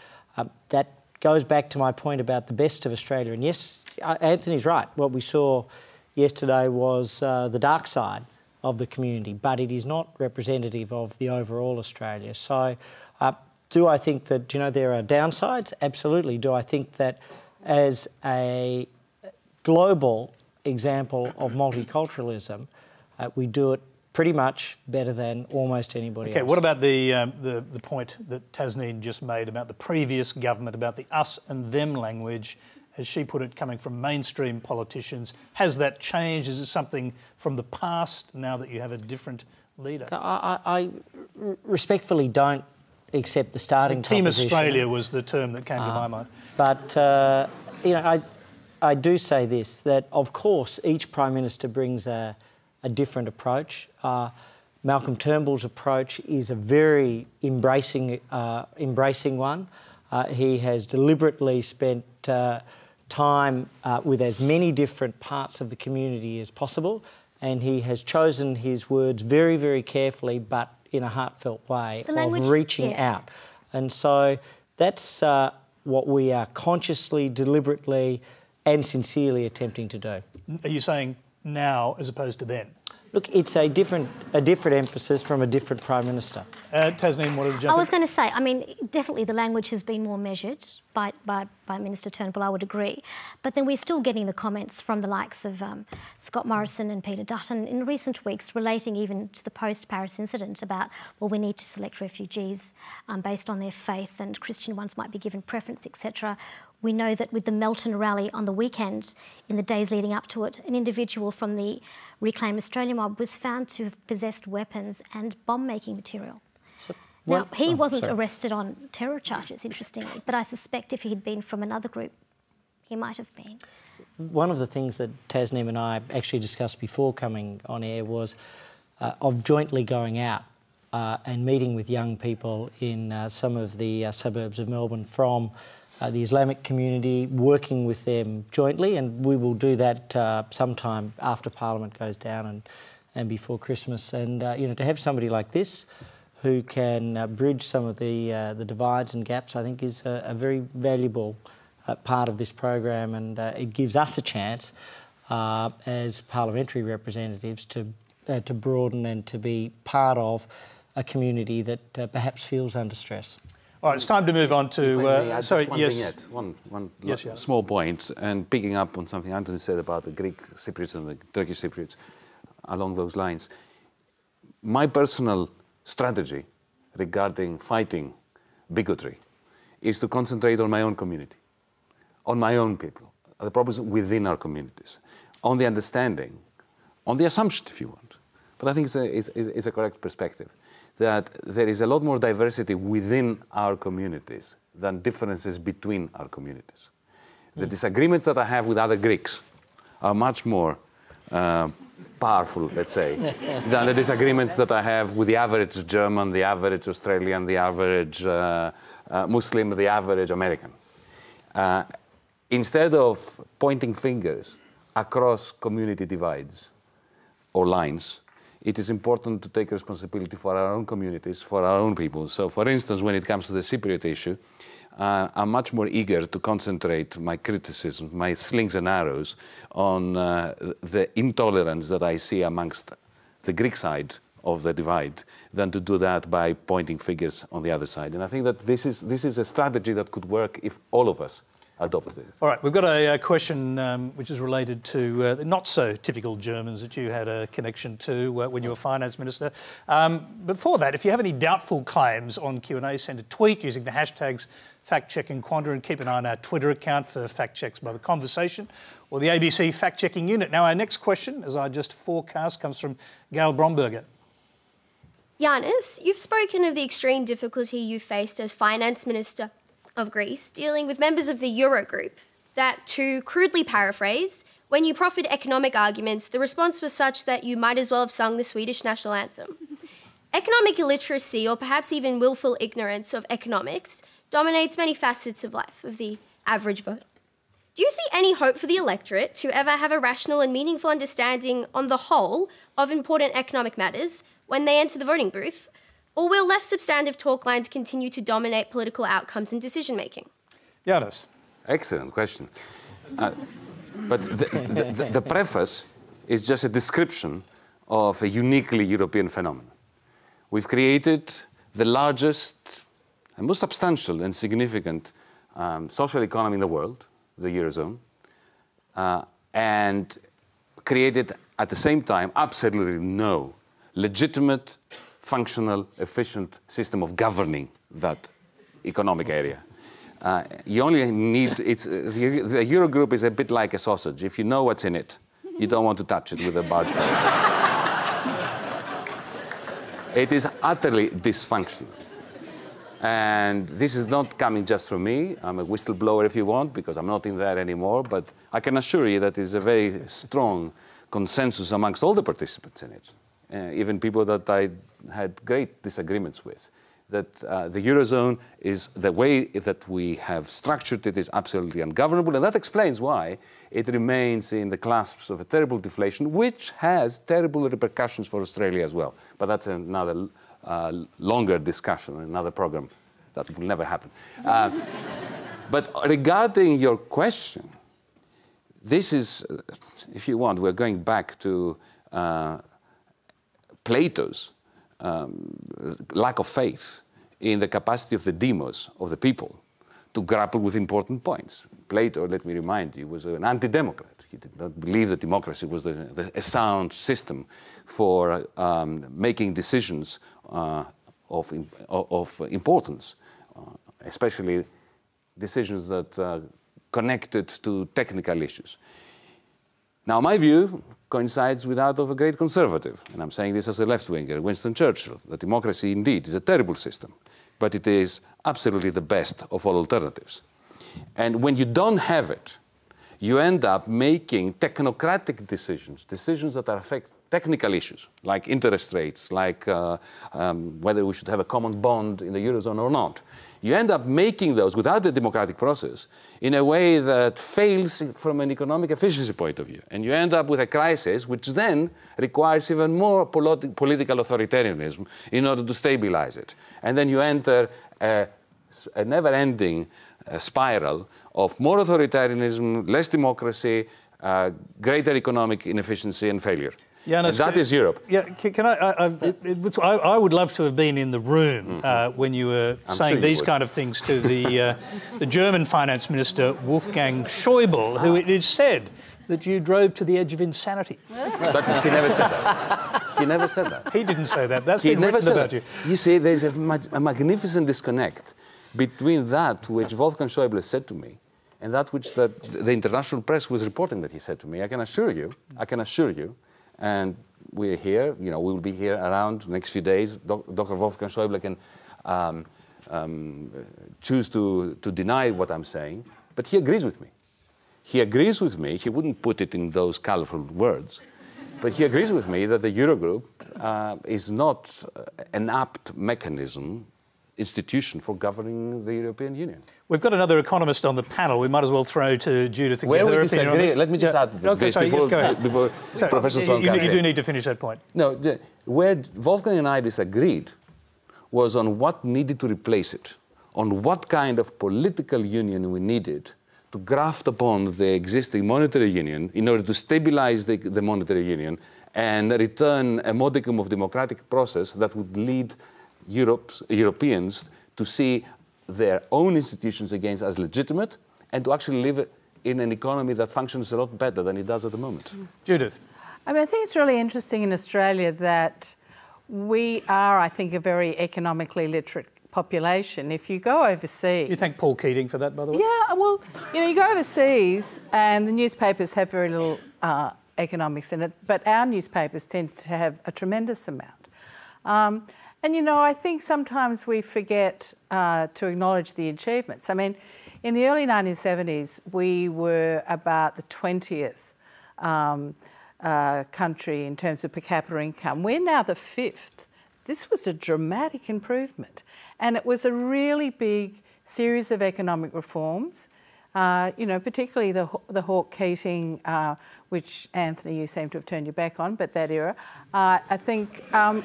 That goes back to my point about the best of Australia. And yes, Anthony's right. What we saw yesterday was the dark side of the community, but it is not representative of the overall Australia. So do I think that, there are downsides? Absolutely. Do I think that as a global example of multiculturalism, we do it pretty much better than almost anybody else. Okay, what about the point that Tasneem just made about the previous government, about the us and them language, as she put it, coming from mainstream politicians? Has that changed? Is it something from the past now that you have a different leader? I respectfully don't accept the starting Team proposition. Australia was the term that came to my mind. But, I do say this, that of course each Prime Minister brings a different approach. Malcolm Turnbull's approach is a very embracing one. He has deliberately spent time with as many different parts of the community as possible, and he has chosen his words very, very carefully, but in a heartfelt way of reaching out. And so that's what we are consciously, deliberately and sincerely attempting to do. Are you saying now as opposed to then? Look, it's a different emphasis from a different Prime Minister. Tasneem, what did you jump in? I was going to say, I mean, definitely the language has been more measured by Minister Turnbull, I would agree. But then we're still getting the comments from the likes of Scott Morrison and Peter Dutton in recent weeks relating even to the post-Paris incident about, well, we need to select refugees based on their faith and Christian ones might be given preference, etc. We know that with the Melton rally on the weekend, in the days leading up to it, an individual from the Reclaim Australia mob was found to have possessed weapons and bomb-making material. Now, he wasn't arrested on terror charges, interestingly, but I suspect if he had been from another group, he might have been. One of the things that Tasneem and I actually discussed before coming on air was of jointly going out and meeting with young people in some of the suburbs of Melbourne from the Islamic community, working with them jointly, and we will do that sometime after Parliament goes down and before Christmas. And you know, to have somebody like this who can bridge some of the divides and gaps, I think is a very valuable part of this program, and it gives us a chance as parliamentary representatives to broaden and to be part of a community that perhaps feels under stress. All right, it's time to move on to... sorry, yes. One small point, and picking up on something Anthony said about the Greek Cypriots and the Turkish Cypriots, along those lines. My personal strategy regarding fighting bigotry is to concentrate on my own community, on my own people, the problems within our communities, on the understanding, on the assumption, if you want. But I think it's a correct perspective, that there is a lot more diversity within our communities than differences between our communities. The disagreements that I have with other Greeks are much more powerful, let's say, than the disagreements that I have with the average German, the average Australian, the average Muslim, the average American. Instead of pointing fingers across community divides or lines, it is important to take responsibility for our own communities, for our own people. So, for instance, when it comes to the Cypriot issue, I'm much more eager to concentrate my criticism, my slings and arrows, on the intolerance that I see amongst the Greek side of the divide than to do that by pointing fingers on the other side. And I think that this is a strategy that could work if all of us adopted it. All right, we've got a question which is related to the not-so-typical Germans that you had a connection to when you were Finance Minister. Before that, if you have any doubtful claims on Q&A, send a tweet using the hashtags FactCheckingQuandra, and keep an eye on our Twitter account for fact checks by The Conversation or the ABC fact-checking unit. Now, our next question, as I just forecast, comes from Gail Bromberger. Yanis, you've spoken of the extreme difficulty you faced as Finance Minister of Greece dealing with members of the Eurogroup, that, to crudely paraphrase, when you proffered economic arguments, the response was such that you might as well have sung the Swedish national anthem. Economic illiteracy, or perhaps even willful ignorance of economics, dominates many facets of life of the average voter. Do you see any hope for the electorate to ever have a rational and meaningful understanding on the whole of important economic matters when they enter the voting booth? Or will less substantive talk lines continue to dominate political outcomes and decision-making? Yanis. Excellent question. But the preface is just a description of a uniquely European phenomenon. We've created the largest and most substantial and significant social economy in the world, the Eurozone, and created at the same time absolutely no legitimate, functional, efficient system of governing that economic area. You only need, the Eurogroup is a bit like a sausage. If you know what's in it, you don't want to touch it with a barge pole. It is utterly dysfunctional. And this is not coming just from me. I'm a whistleblower if you want, because I'm not in there anymore. But I can assure you that there's a very strong consensus amongst all the participants in it, even people that I had great disagreements with, that the Eurozone is the way that we have structured it is absolutely ungovernable. And that explains why it remains in the clasps of a terrible deflation, which has terrible repercussions for Australia as well. But that's another longer discussion, another program that will never happen. But regarding your question, this is, if you want, we're going back to Plato's lack of faith in the capacity of the demos, of the people, to grapple with important points. Plato, let me remind you, was an anti-democrat. He did not believe that democracy was a sound system for making decisions of importance, especially decisions that connected to technical issues. Now, my view coincides with that of a great conservative, and I'm saying this as a left-winger, Winston Churchill, that democracy indeed is a terrible system, but it is absolutely the best of all alternatives. And when you don't have it, you end up making technocratic decisions, decisions that affect technical issues, like interest rates, like whether we should have a common bond in the Eurozone or not. You end up making those without the democratic process in a way that fails from an economic efficiency point of view. And you end up with a crisis which then requires even more political authoritarianism in order to stabilize it. And then you enter a never-ending spiral of more authoritarianism, less democracy, greater economic inefficiency and failure. Yanis, that is Europe. Yeah, can I would love to have been in the room when you were saying these kind of things to the German finance minister, Wolfgang Schäuble, who it is said that you drove to the edge of insanity. But he never said that. He never said that. He didn't say that. That's been written about you. You see, there's a magnificent disconnect between that which Wolfgang Schäuble said to me and that which the international press was reporting that he said to me. I can assure you, and we're here, we will be here around the next few days. Dr. Wolfgang Schäuble can choose to deny what I'm saying, but he agrees with me. He agrees with me, he wouldn't put it in those colorful words, but he agrees with me that the Eurogroup is not an apt institution for governing the European Union. We've got another economist on the panel. We might as well throw to Judith and Where get her we opinion on this. let me just add this before Professor Sloan comes in. You do need to finish that point. No, where Wolfgang and I disagreed was on what needed to replace it, on what kind of political union we needed to graft upon the existing monetary union in order to stabilize the monetary union and return a modicum of democratic process that would lead Europeans to see their own institutions against as legitimate and to actually live in an economy that functions a lot better than it does at the moment. Judith. I mean, I think it's really interesting in Australia that we are, I think, a very economically literate population. If you go overseas... You thank Paul Keating for that, by the way? Yeah, well, you go overseas and the newspapers have very little economics in it, but our newspapers tend to have a tremendous amount. And, I think sometimes we forget to acknowledge the achievements. I mean, in the early 1970s, we were about the 20th country in terms of per capita income. We're now the 5th. This was a dramatic improvement. And it was a really big series of economic reforms, particularly the Hawke-Keating, which, Anthony, you seem to have turned your back on, but that era, I think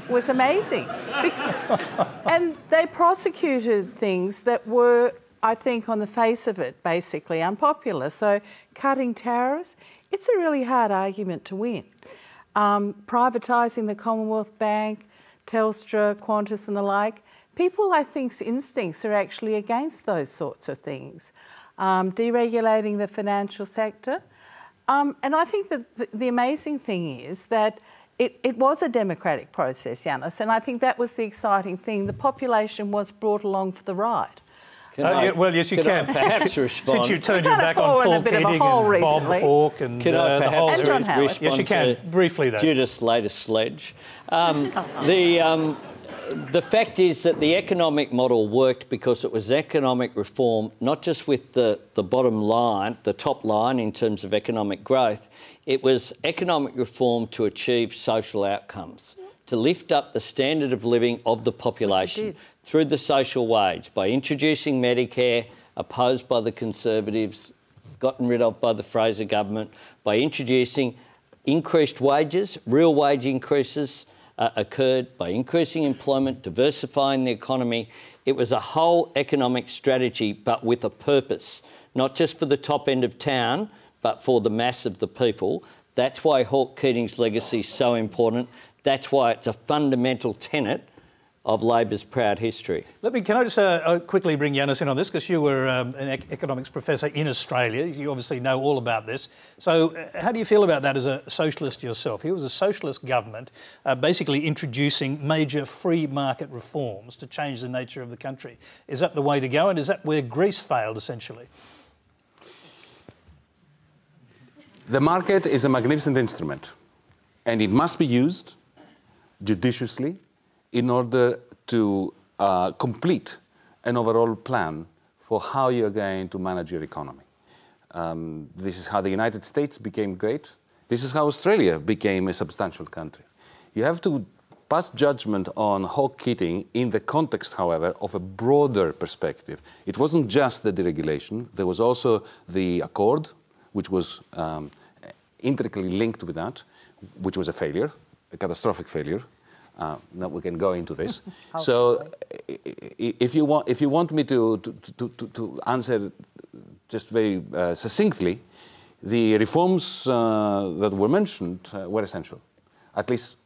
was amazing. And they prosecuted things that were, I think, on the face of it, basically unpopular. So cutting tariffs, it's a really hard argument to win. Privatising the Commonwealth Bank, Telstra, Qantas and the like, people, I think's instincts are actually against those sorts of things. Deregulating the financial sector. And I think that the amazing thing is that it was a democratic process, Yanis, and I think that was the exciting thing. The population was brought along for the ride. Well, yes, you can. Perhaps respond. Since you turned your back on Paul Keating and Bob Hawke and Can I perhaps John Howard. Yes, you can. Briefly, though. Judith's latest sledge. The fact is that the economic model worked because it was economic reform, not just with the bottom line, the top line in terms of economic growth. It was economic reform to achieve social outcomes, to lift up the standard of living of the population through the social wage, by introducing Medicare, opposed by the Conservatives, gotten rid of by the Fraser government, by introducing increased wages, real wage increases, occurred by increasing employment, diversifying the economy. It was a whole economic strategy, but with a purpose, not just for the top end of town, but for the mass of the people. That's why Hawke Keating's legacy is so important. That's why it's a fundamental tenet of Labor's proud history. Can I just quickly bring Yanis in on this, because you were an economics professor in Australia. You obviously know all about this. So how do you feel about that as a socialist yourself? Here was a socialist government basically introducing major free market reforms to change the nature of the country. Is that the way to go, and is that where Greece failed, essentially? The market is a magnificent instrument, and it must be used judiciously in order to complete an overall plan for how you're going to manage your economy. This is how the United States became great. This is how Australia became a substantial country. You have to pass judgment on Hawke Keating in the context, however, of a broader perspective. It wasn't just the deregulation. There was also the Accord, which was intricately linked with that, which was a failure, a catastrophic failure. Now we can go into this. So, if you want me to answer just very succinctly, the reforms that were mentioned were essential. At least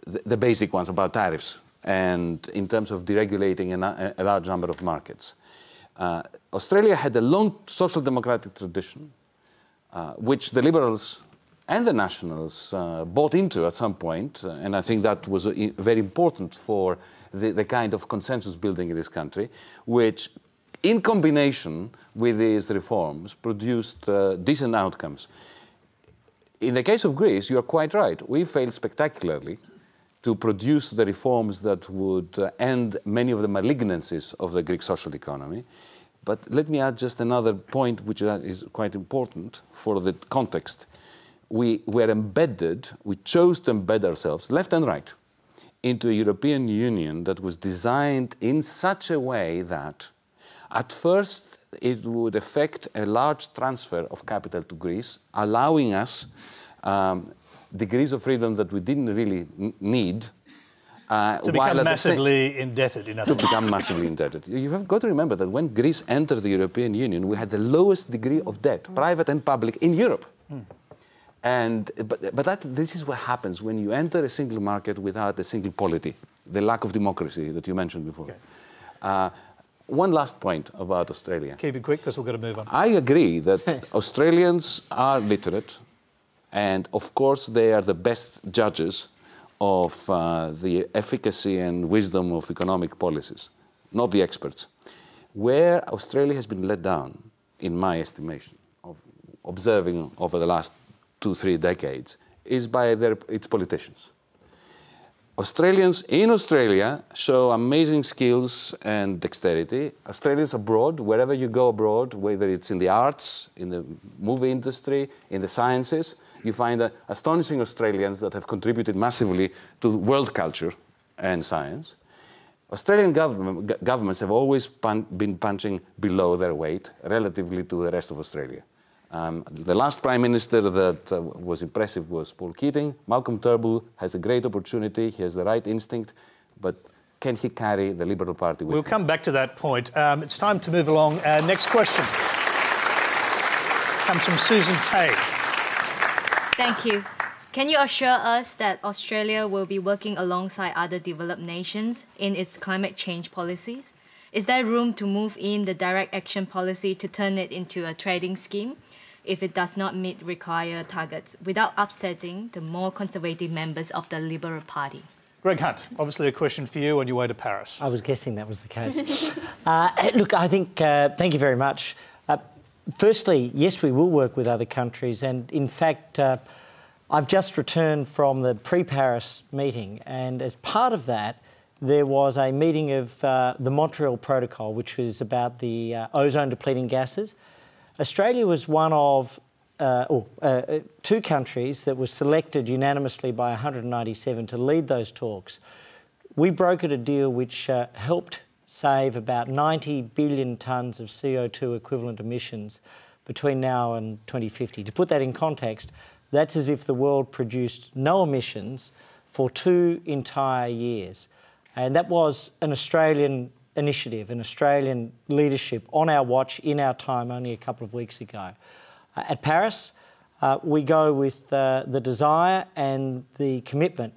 the basic ones about tariffs and in terms of deregulating a large number of markets. Australia had a long social democratic tradition, which the Liberals and the Nationals bought into at some point, and I think that was very important for the kind of consensus building in this country, which, in combination with these reforms, produced decent outcomes. In the case of Greece, you are quite right. We failed spectacularly to produce the reforms that would end many of the malignancies of the Greek social economy. But let me add just another point, which is quite important for the context. We were embedded, we chose to embed ourselves, left and right, into a European Union that was designed in such a way that, at first, it would effect a large transfer of capital to Greece, allowing us degrees of freedom that we didn't really need. To become massively indebted, in other words. To become massively indebted. You have got to remember that when Greece entered the European Union, we had the lowest degree of debt, private and public, in Europe. But this is what happens when you enter a single market without a single polity, the lack of democracy that you mentioned before. Okay. One last point about Australia. Keep it quick, because we've got to move on. I agree that Australians are literate, and of course they are the best judges of the efficacy and wisdom of economic policies, not the experts. Where Australia has been let down, in my estimation, of observing over the last 2-3 decades, is by its politicians. Australians in Australia show amazing skills and dexterity. Australians abroad, wherever you go abroad, whether it's in the arts, in the movie industry, in the sciences, you find astonishing Australians that have contributed massively to world culture and science. Australian governments have always been punching below their weight relatively to the rest of Australia. The last Prime Minister that was impressive was Paul Keating. Malcolm Turnbull has a great opportunity. He has the right instinct, but can he carry the Liberal Party with him? We'll come back to that point. It's time to move along. Next question comes from Susan Tay. Thank you. Can you assure us that Australia will be working alongside other developed nations in its climate change policies? Is there room to move in the direct action policy to turn it into a trading scheme if it does not meet required targets without upsetting the more conservative members of the Liberal Party? Greg Hunt, obviously a question for you on your way to Paris. I was guessing that was the case. Look, I think, thank you very much. Firstly, yes, we will work with other countries, and in fact, I've just returned from the pre-Paris meeting, and as part of that, there was a meeting of the Montreal Protocol, which was about the ozone-depleting gases. Australia was one of two countries that was selected unanimously by 197 to lead those talks. We brokered a deal which helped save about 90 billion tonnes of CO2 equivalent emissions between now and 2050. To put that in context, that's as if the world produced no emissions for 2 entire years. And that was an Australian initiative, an Australian leadership on our watch, in our time, only a couple of weeks ago. At Paris, we go with the desire and the commitment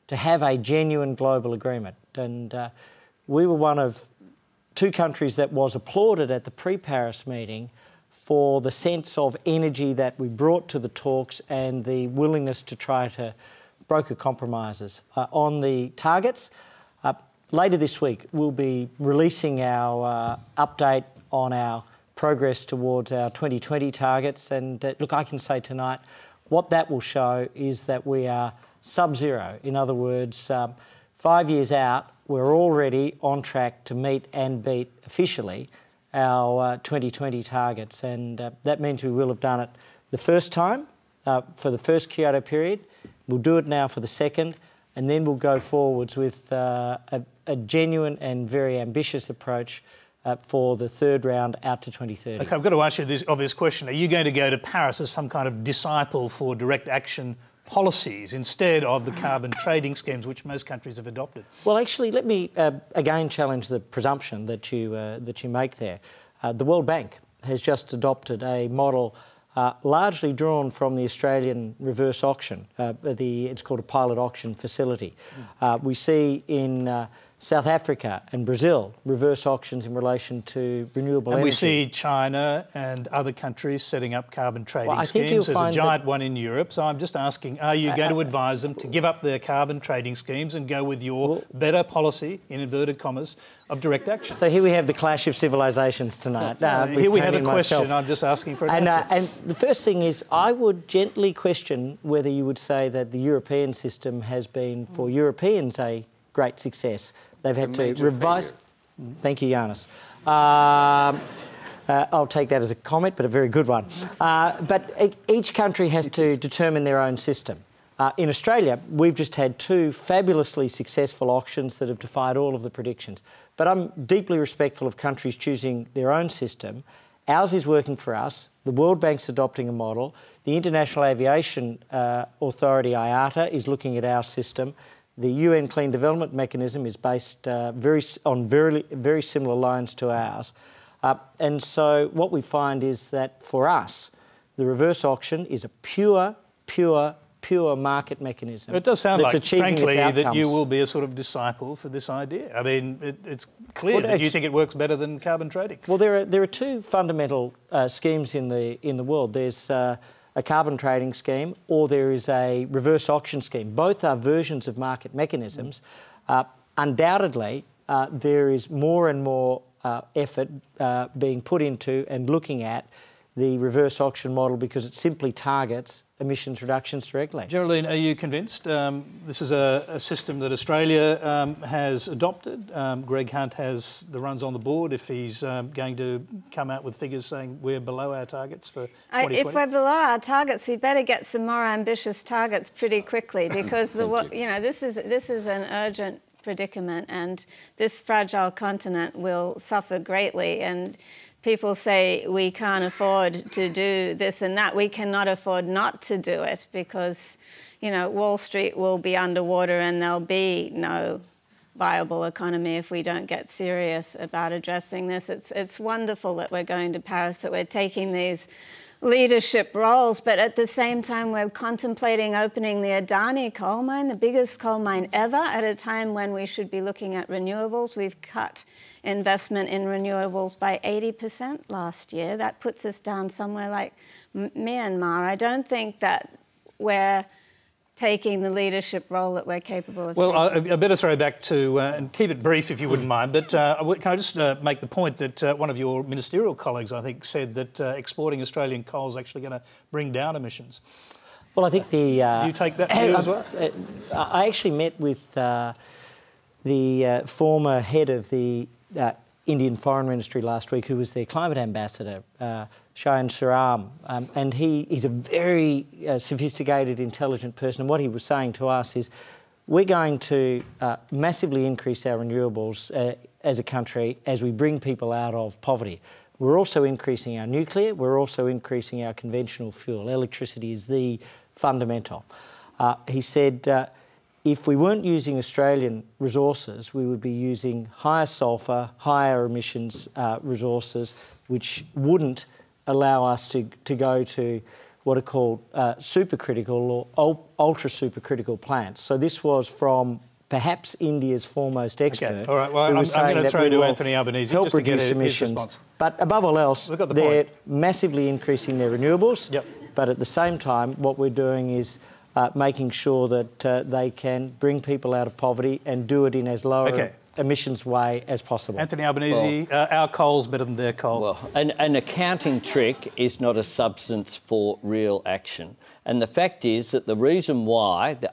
to have a genuine global agreement. And we were one of 2 countries that was applauded at the pre-Paris meeting for the sense of energy that we brought to the talks and the willingness to try to broker compromises. On the targets, later this week we'll be releasing our update on our progress towards our 2020 targets, and look, I can say tonight what that will show is that we are sub-zero. In other words, 5 years out, we're already on track to meet and beat officially our 2020 targets, and that means we will have done it the first time for the first Kyoto period. We'll do it now for the second, and then we'll go forwards with a genuine and very ambitious approach for the third round out to 2030. Okay, I've got to ask you this obvious question. Are you going to go to Paris as some kind of disciple for direct action policies instead of the carbon trading schemes which most countries have adopted? Well, actually, let me again challenge the presumption that you make there. The World Bank has just adopted a model largely drawn from the Australian reverse auction. It's called a pilot auction facility. We see in South Africa and Brazil reverse auctions in relation to renewable energy. And we see China and other countries setting up carbon trading I think schemes. you'll There's find a giant one in Europe. So I'm just asking, are you going to advise them to give up their carbon trading schemes and go with your better policy, in inverted commas, of direct action? So here we have the clash of civilisations tonight. Here we have a question. I'm just asking for an answer. And the first thing is, I would gently question whether you would say that the European system has been, for Europeans, a great success. They've had to revise... Failure. Thank you, Yanis. I'll take that as a comment, but a very good one. But each country has to determine their own system. In Australia, we've just had 2 fabulously successful auctions that have defied all of the predictions. But I'm deeply respectful of countries choosing their own system. Ours is working for us. The World Bank's adopting a model. The International Aviation Authority, IATA, is looking at our system. The UN Clean Development Mechanism is based on very similar lines to ours. And so what we find is that for us, the reverse auction is a pure market mechanism. It does sound like, frankly, that you will will be a sort of disciple for this idea. I mean, it's clear that you think it works better than carbon trading. Well, there are 2 fundamental schemes in the world. There's a carbon trading scheme, or there is a reverse auction scheme. Both are versions of market mechanisms. Undoubtedly, there is more and more effort being put into and looking at the reverse auction model because it simply targets emissions reductions directly. Geraldine, are you convinced? This is a system that Australia has adopted. Greg Hunt has the runs on the board if he's going to come out with figures saying we're below our targets for 2020. If we're below our targets, we better get some more ambitious targets pretty quickly because this is an urgent predicament, and this fragile continent will suffer greatly. And people say we can't afford to do this and that. We cannot afford not to do it because, Wall Street will be underwater and there'll be no viable economy if we don't get serious about addressing this. It's wonderful that we're going to Paris, that we're taking these leadership roles, but at the same time we're contemplating opening the Adani coal mine, the biggest coal mine ever, at a time when we should be looking at renewables. We've cut investment in renewables by 80% last year. That puts us down somewhere like Myanmar. I don't think that we're taking the leadership role that we're capable of taking. I better throw back to, and keep it brief if you wouldn't mind, but can I just make the point that one of your ministerial colleagues, I think, said that exporting Australian coal is actually going to bring down emissions. Well, I think you take that view as well? I actually met with the former head of the Indian Foreign Ministry last week, who was their climate ambassador, Shayan Saram, and he's a very sophisticated, intelligent person. And what he was saying to us is, we're going to massively increase our renewables as a country as we bring people out of poverty. We're also increasing our nuclear. We're also increasing our conventional fuel. Electricity is the fundamental. He said, if we weren't using Australian resources, we would be using higher sulphur, higher emissions resources, which wouldn't allow us to go to what are called supercritical or ultra-supercritical plants. So this was from perhaps India's foremost expert. Okay. All right, well, I'm going to throw to Anthony Albanese just to get his response. But above all else, they're massively increasing their renewables. Yep. But at the same time, what we're doing is making sure that they can bring people out of poverty and do it in as low emissions way as possible. Anthony Albanese, our coal's better than their coal. Well, an accounting trick is not a substance for real action. And the fact is that the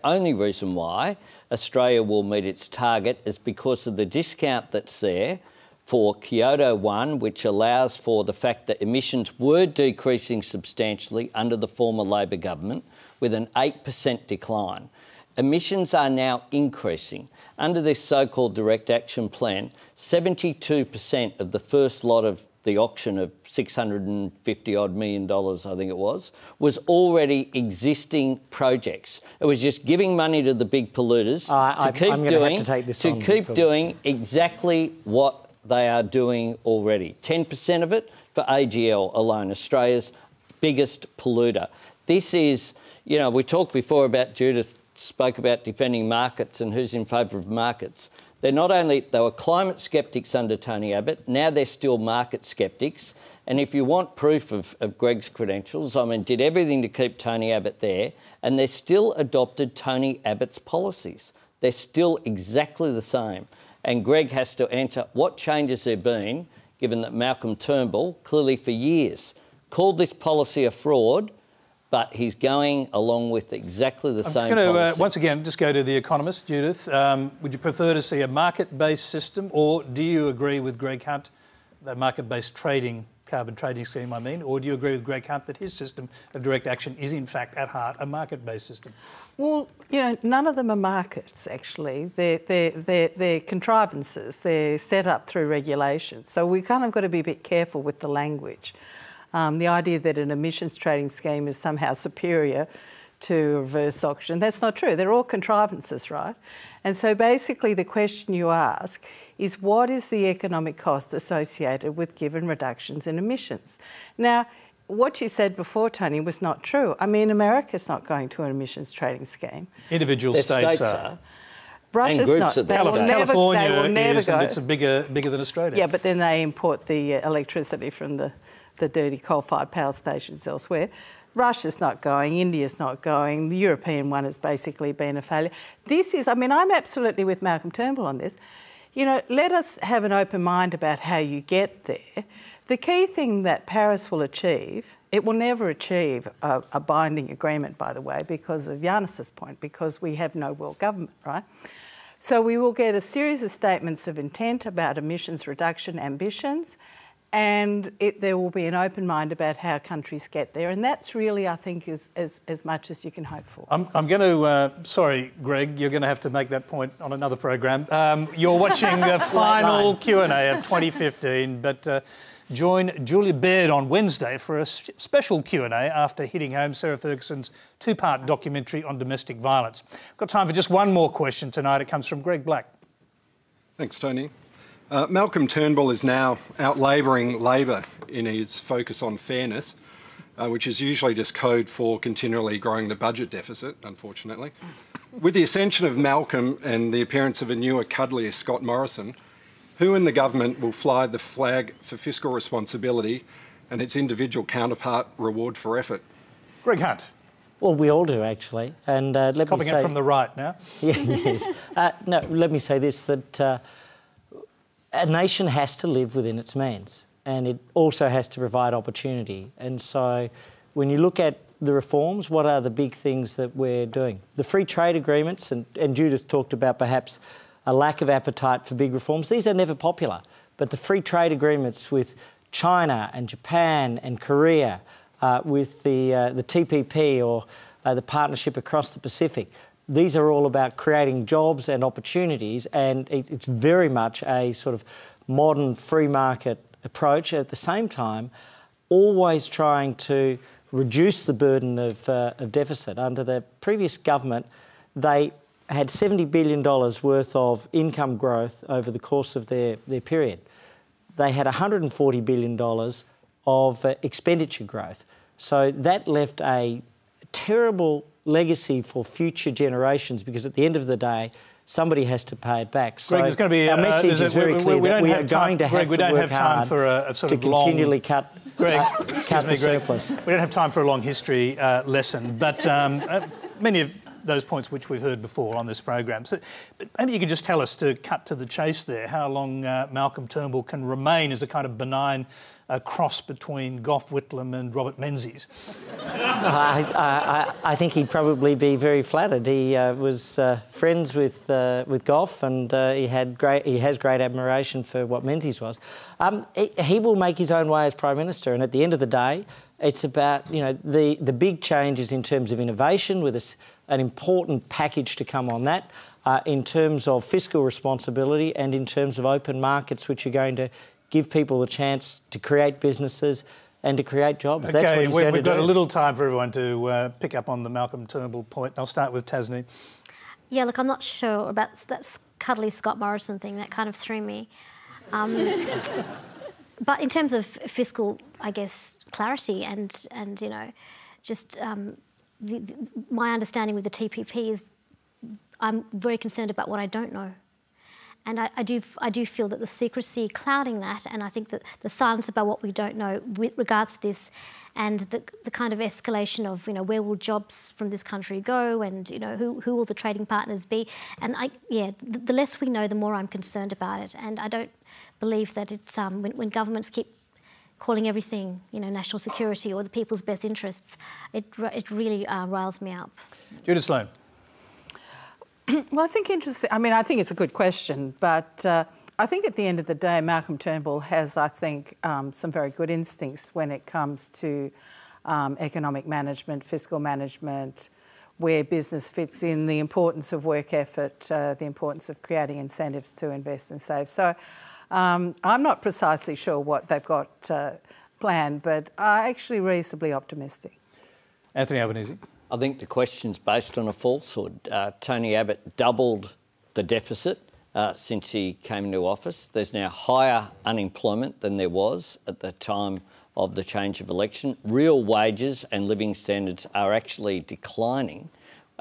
only reason why Australia will meet its target is because of the discount that's there for Kyoto 1, which allows for the fact that emissions were decreasing substantially under the former Labor government with an 8% decline. Emissions are now increasing. Under this so-called direct action plan, 72% of the first lot of the auction of $650-odd million, I think it was already existing projects. It was just giving money to the big polluters to keep doing exactly what they are doing already. 10% of it for AGL alone, Australia's biggest polluter. This is, you know, we talked before about Judith spoke about defending markets and who's in favour of markets. They were climate sceptics under Tony Abbott, now they're still market sceptics. And if you want proof of Greg's credentials, I mean, did everything to keep Tony Abbott there, and they still adopted Tony Abbott's policies. They're still exactly the same. And Greg has to answer what changes there have been, given that Malcolm Turnbull, clearly for years, called this policy a fraud, but he's going along with exactly the same policy. I'm just going to, once again, just go to The Economist. Judith, would you prefer to see a market-based system, or do you agree with Greg Hunt, that market-based carbon trading scheme, I mean, or do you agree with Greg Hunt that his system of direct action is, in fact, at heart, a market-based system? Well, you know, none of them are markets, actually. They're contrivances. They're set up through regulations. So we kind of got to be a bit careful with the language. The idea that an emissions trading scheme is somehow superior to a reverse auction, that's not true. They're all contrivances, right? And so basically the question you ask is, what is the economic cost associated with given reductions in emissions? Now, what you said before, Tony, was not true. I mean, America's not going to an emissions trading scheme. Individual states are. Russia's not. California it's bigger than Australia. Yeah, but then they import the electricity from the dirty coal-fired power stations elsewhere. Russia's not going, India's not going, the European one has basically been a failure. I'm absolutely with Malcolm Turnbull on this. You know, let us have an open mind about how you get there. The key thing that Paris will achieve, it will never achieve a binding agreement, by the way, because of Yanis's point, because we have no world government, right? So we will get a series of statements of intent about emissions reduction ambitions, and there will be an open mind about how countries get there. And that's really, I think, is as much as you can hope for. I'm going to... sorry, Greg, you're going to have to make that point on another program. You're watching the final Q&A of 2015, but join Julia Baird on Wednesday for a special Q&A after hitting home Sarah Ferguson's two-part documentary on domestic violence. We've got time for just one more question tonight. It comes from Greg Black. Thanks, Tony. Malcolm Turnbull is now out-labouring Labor in his focus on fairness, which is usually just code for continually growing the budget deficit, unfortunately. With the ascension of Malcolm and the appearance of a newer, cuddlier Scott Morrison, who in the government will fly the flag for fiscal responsibility and its individual counterpart reward for effort? Greg Hunt. Well, we all do, actually. And let me say... Copying it from the right now. Yeah, yes. No, let me say this, that... a nation has to live within its means, and it also has to provide opportunity. And so when you look at the reforms, what are the big things that we're doing? The free trade agreements, and Judith talked about perhaps a lack of appetite for big reforms. These are never popular, but the free trade agreements with China and Japan and Korea, with the TPP or the partnership across the Pacific, these are all about creating jobs and opportunities, and it's very much a sort of modern free market approach. At the same time, always trying to reduce the burden of deficit. Under the previous government, they had $70 billion worth of income growth over the course of their period. They had $140 billion of expenditure growth. So that left a terrible legacy for future generations, because at the end of the day, somebody has to pay it back. So Greg, going to be, our message is very clear that we are going to have to work hard to continually cut the surplus. We don't have time for a long history lesson, but many of those points which we've heard before on this program. So maybe you could just tell us, to cut to the chase there, how long Malcolm Turnbull can remain as a kind of benign cross between Gough Whitlam and Robert Menzies. I think he'd probably be very flattered. He was friends with Gough, and he has great admiration for what Menzies was. He will make his own way as Prime Minister, and at the end of the day, it's about the big changes in terms of innovation, with an important package to come on that, in terms of fiscal responsibility and in terms of open markets, which are going to give people the chance to create businesses and to create jobs. Okay, that's what he's going to do. We've got a little time for everyone to pick up on the Malcolm Turnbull point. I'll start with Tasneem. Yeah, look, I'm not sure about that cuddly Scott Morrison thing. That kind of threw me. But in terms of fiscal, I guess, clarity and just my understanding with the TPP is I'm very concerned about what I don't know. And I do feel that the secrecy clouding that, and I think that the silence about what we don't know with regards to this, and the kind of escalation of where will jobs from this country go, and who will the trading partners be, and the less we know, the more I'm concerned about it. And I don't believe that it's when governments keep calling everything national security or the people's best interests, it really riles me up. Judith Sloan. Well, I think I think it's a good question, but I think at the end of the day, Malcolm Turnbull has, I think, some very good instincts when it comes to economic management, fiscal management, where business fits in, the importance of work effort, the importance of creating incentives to invest and save. So I'm not precisely sure what they've got planned, but I'm actually reasonably optimistic. Anthony Albanese. I think the question's based on a falsehood. Tony Abbott doubled the deficit since he came into office. There's now higher unemployment than there was at the time of the change of election. Real wages and living standards are actually declining.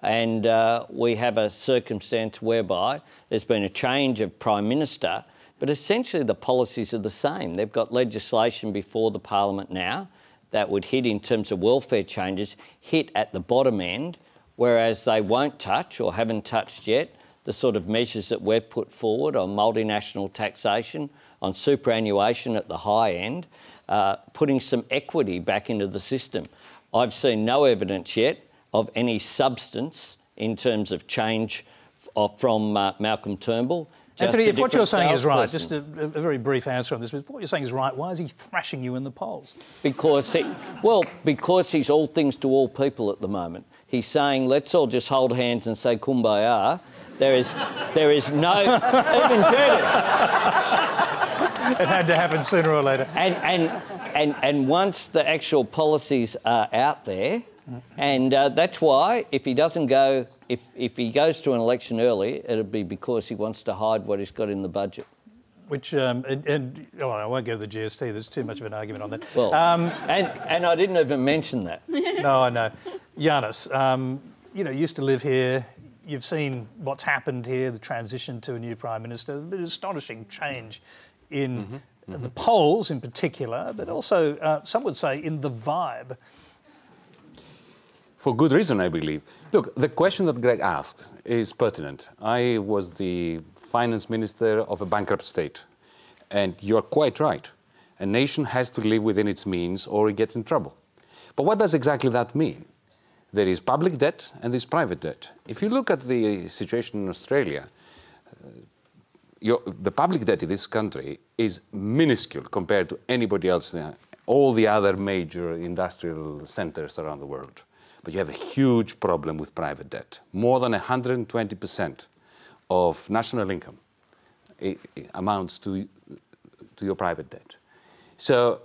And we have a circumstance whereby there's been a change of Prime Minister, but essentially the policies are the same. They've got legislation before the Parliament now that would hit, in terms of welfare changes, hit at the bottom end, whereas they won't touch or haven't touched yet the sort of measures that we've put forward on multinational taxation, on superannuation at the high end, putting some equity back into the system. I've seen no evidence yet of any substance in terms of change from Malcolm Turnbull. Anthony, if what you're saying is right, just a very brief answer on this, but if what you're saying is right, why is he thrashing you in the polls? Because he's all things to all people at the moment. He's saying, let's all just hold hands and say kumbaya. There is no... Even Judith. It had to happen sooner or later. And once the actual policies are out there, and that's why if he doesn't go... If he goes to an election early, it'll be because he wants to hide what he's got in the budget. Which, I won't go to the GST. There's too much of an argument on that. Well, and I didn't even mention that. No, I know. Yanis, used to live here. You've seen what's happened here, the transition to a new Prime Minister. An astonishing change in the polls in particular, but also, some would say, in the vibe. For good reason, I believe. Look, the question that Greg asked is pertinent. I was the finance minister of a bankrupt state, and you're quite right. A nation has to live within its means or it gets in trouble. But what does exactly that mean? There is public debt and there's private debt. If you look at the situation in Australia, the public debt in this country is minuscule compared to anybody else, all the other major industrial centers around the world. But you have a huge problem with private debt. More than 120% of national income amounts to your private debt. So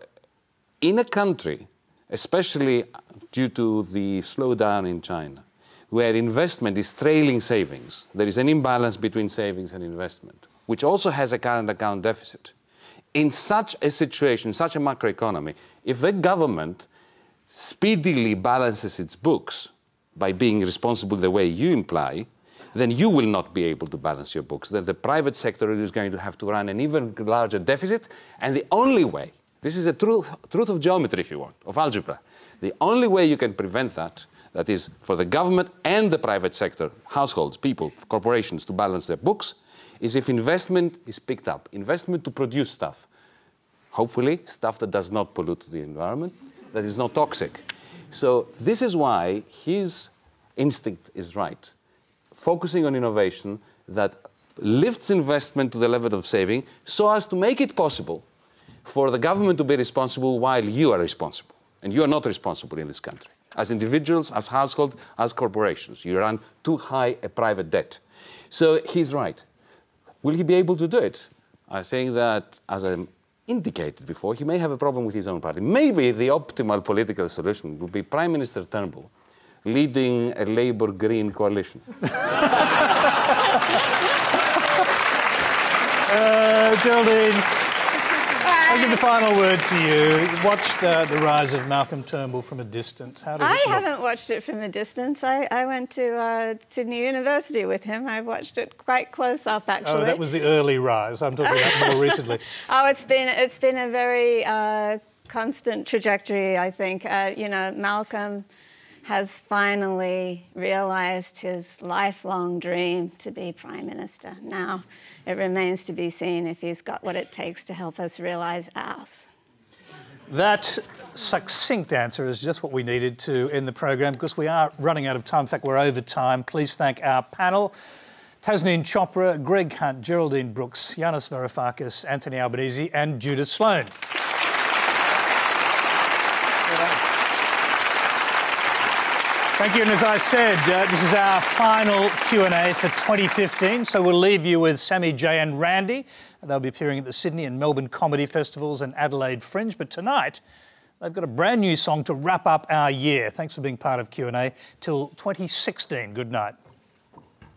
in a country, especially due to the slowdown in China, where investment is trailing savings, there is an imbalance between savings and investment, which also has a current account deficit. In such a situation, such a macroeconomy, if the government speedily balances its books by being responsible the way you imply, then you will not be able to balance your books. Then the private sector is going to have to run an even larger deficit. And the only way, this is a truth of geometry, if you want, of algebra, the only way you can prevent that, that is for the government and the private sector, households, people, corporations to balance their books, is if investment is picked up. Investment to produce stuff. Hopefully, stuff that does not pollute the environment, that is not toxic. So this is why his instinct is right. Focusing on innovation that lifts investment to the level of saving so as to make it possible for the government to be responsible while you are responsible. And you are not responsible in this country. As individuals, as households, as corporations. You run too high a private debt. So he's right. Will he be able to do it? I think that, as I indicated before, he may have a problem with his own party. Maybe the optimal political solution would be Prime Minister Turnbull leading a Labour-Green coalition. Geraldine, I'll give the final word to you. You watched the rise of Malcolm Turnbull from a distance. How does it look? haven't watched it from a distance. I went to Sydney University with him. I watched it quite close up, actually. Oh, that was the early rise. I'm talking about more recently. Oh, it's been a very constant trajectory, I think. You know, Malcolm has finally realised his lifelong dream to be Prime Minister. Now, it remains to be seen if he's got what it takes to help us realise ours. That succinct answer is just what we needed to end the program because we are running out of time. In fact, we're over time. Please thank our panel. Tasneem Chopra, Greg Hunt, Geraldine Brooks, Yanis Varoufakis, Anthony Albanese and Judith Sloan. Thank you, and as I said, this is our final Q&A for 2015, so we'll leave you with Sammy J and Randy. They'll be appearing at the Sydney and Melbourne Comedy Festivals and Adelaide Fringe, but tonight they've got a brand new song to wrap up our year. Thanks for being part of Q&A till 2016. Good night.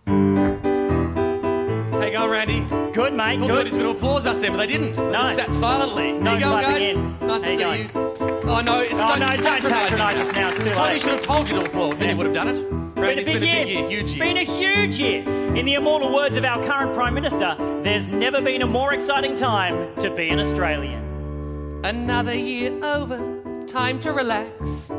How you going, Randy? Good, mate. Good. It's been applause us there, but they didn't. No. They just sat silently. No, How you going, guys? in. Nice to see you. Oh, no, it's don't patronise us now. It's too late. Tony should have told you to applaud. Then he would have done it. Randy, it's been a big year. Huge year. It's been a huge year. In the immortal words of our current Prime Minister, there's never been a more exciting time to be an Australian. Another year over. Time to relax.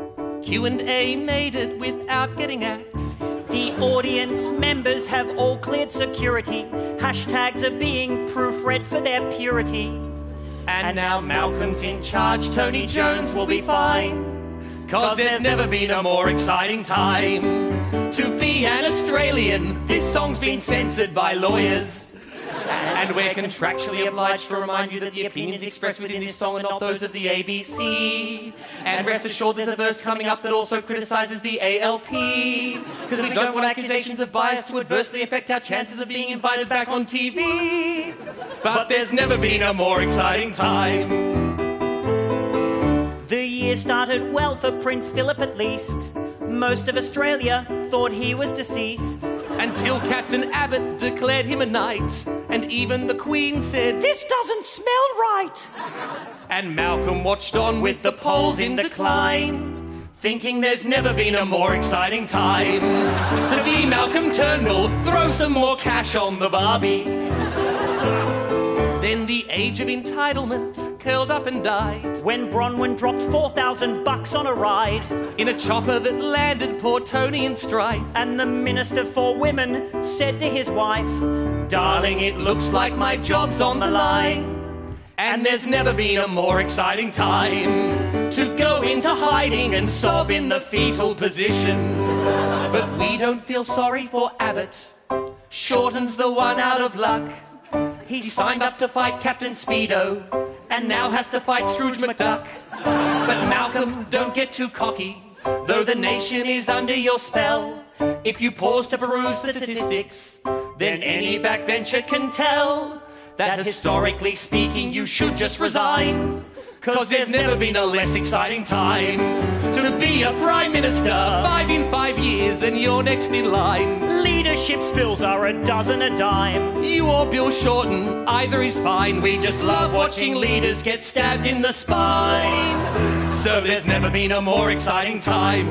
Q&A made it without getting axed. The audience members have all cleared security. Hashtags are being proofread for their purity. And now Malcolm's in charge, Tony Jones will be fine. 'Cause there's never been a more exciting time to be an Australian. This song's been censored by lawyers. And we're contractually obliged to remind you that the opinions expressed within this song are not those of the ABC. And rest assured there's a verse coming up that also criticises the ALP. Because we don't want accusations of bias to adversely affect our chances of being invited back on TV. But there's never been a more exciting time. The year started well for Prince Philip at least. Most of Australia thought he was deceased. Until Captain Abbott declared him a knight. And even the Queen said, "This doesn't smell right." And Malcolm watched on with the polls in decline, thinking there's never been a more exciting time to be Malcolm Turnbull. Throw some more cash on the Barbie. Then the age of entitlement curled up and died when Bronwyn dropped $4,000 on a ride in a chopper that landed poor Tony in strife. And the Minister for Women said to his wife, "Darling, it looks like my job's on the line." And there's never been a more exciting time to go into hiding and sob in the fetal position. But we don't feel sorry for Abbott. Shorten's the one out of luck. He signed up to fight Captain Speedo and now has to fight Scrooge McDuck. But Malcolm, don't get too cocky, though the nation is under your spell. If you pause to peruse the statistics, then any backbencher can tell that historically speaking you should just resign. 'Cause there's never been a less exciting time to be a Prime Minister. 5 in 5 years and you're next in line. Leadership spills are a dozen a dime. You or Bill Shorten, either is fine. We just love watching leaders get stabbed in the spine. So there's never been a more exciting time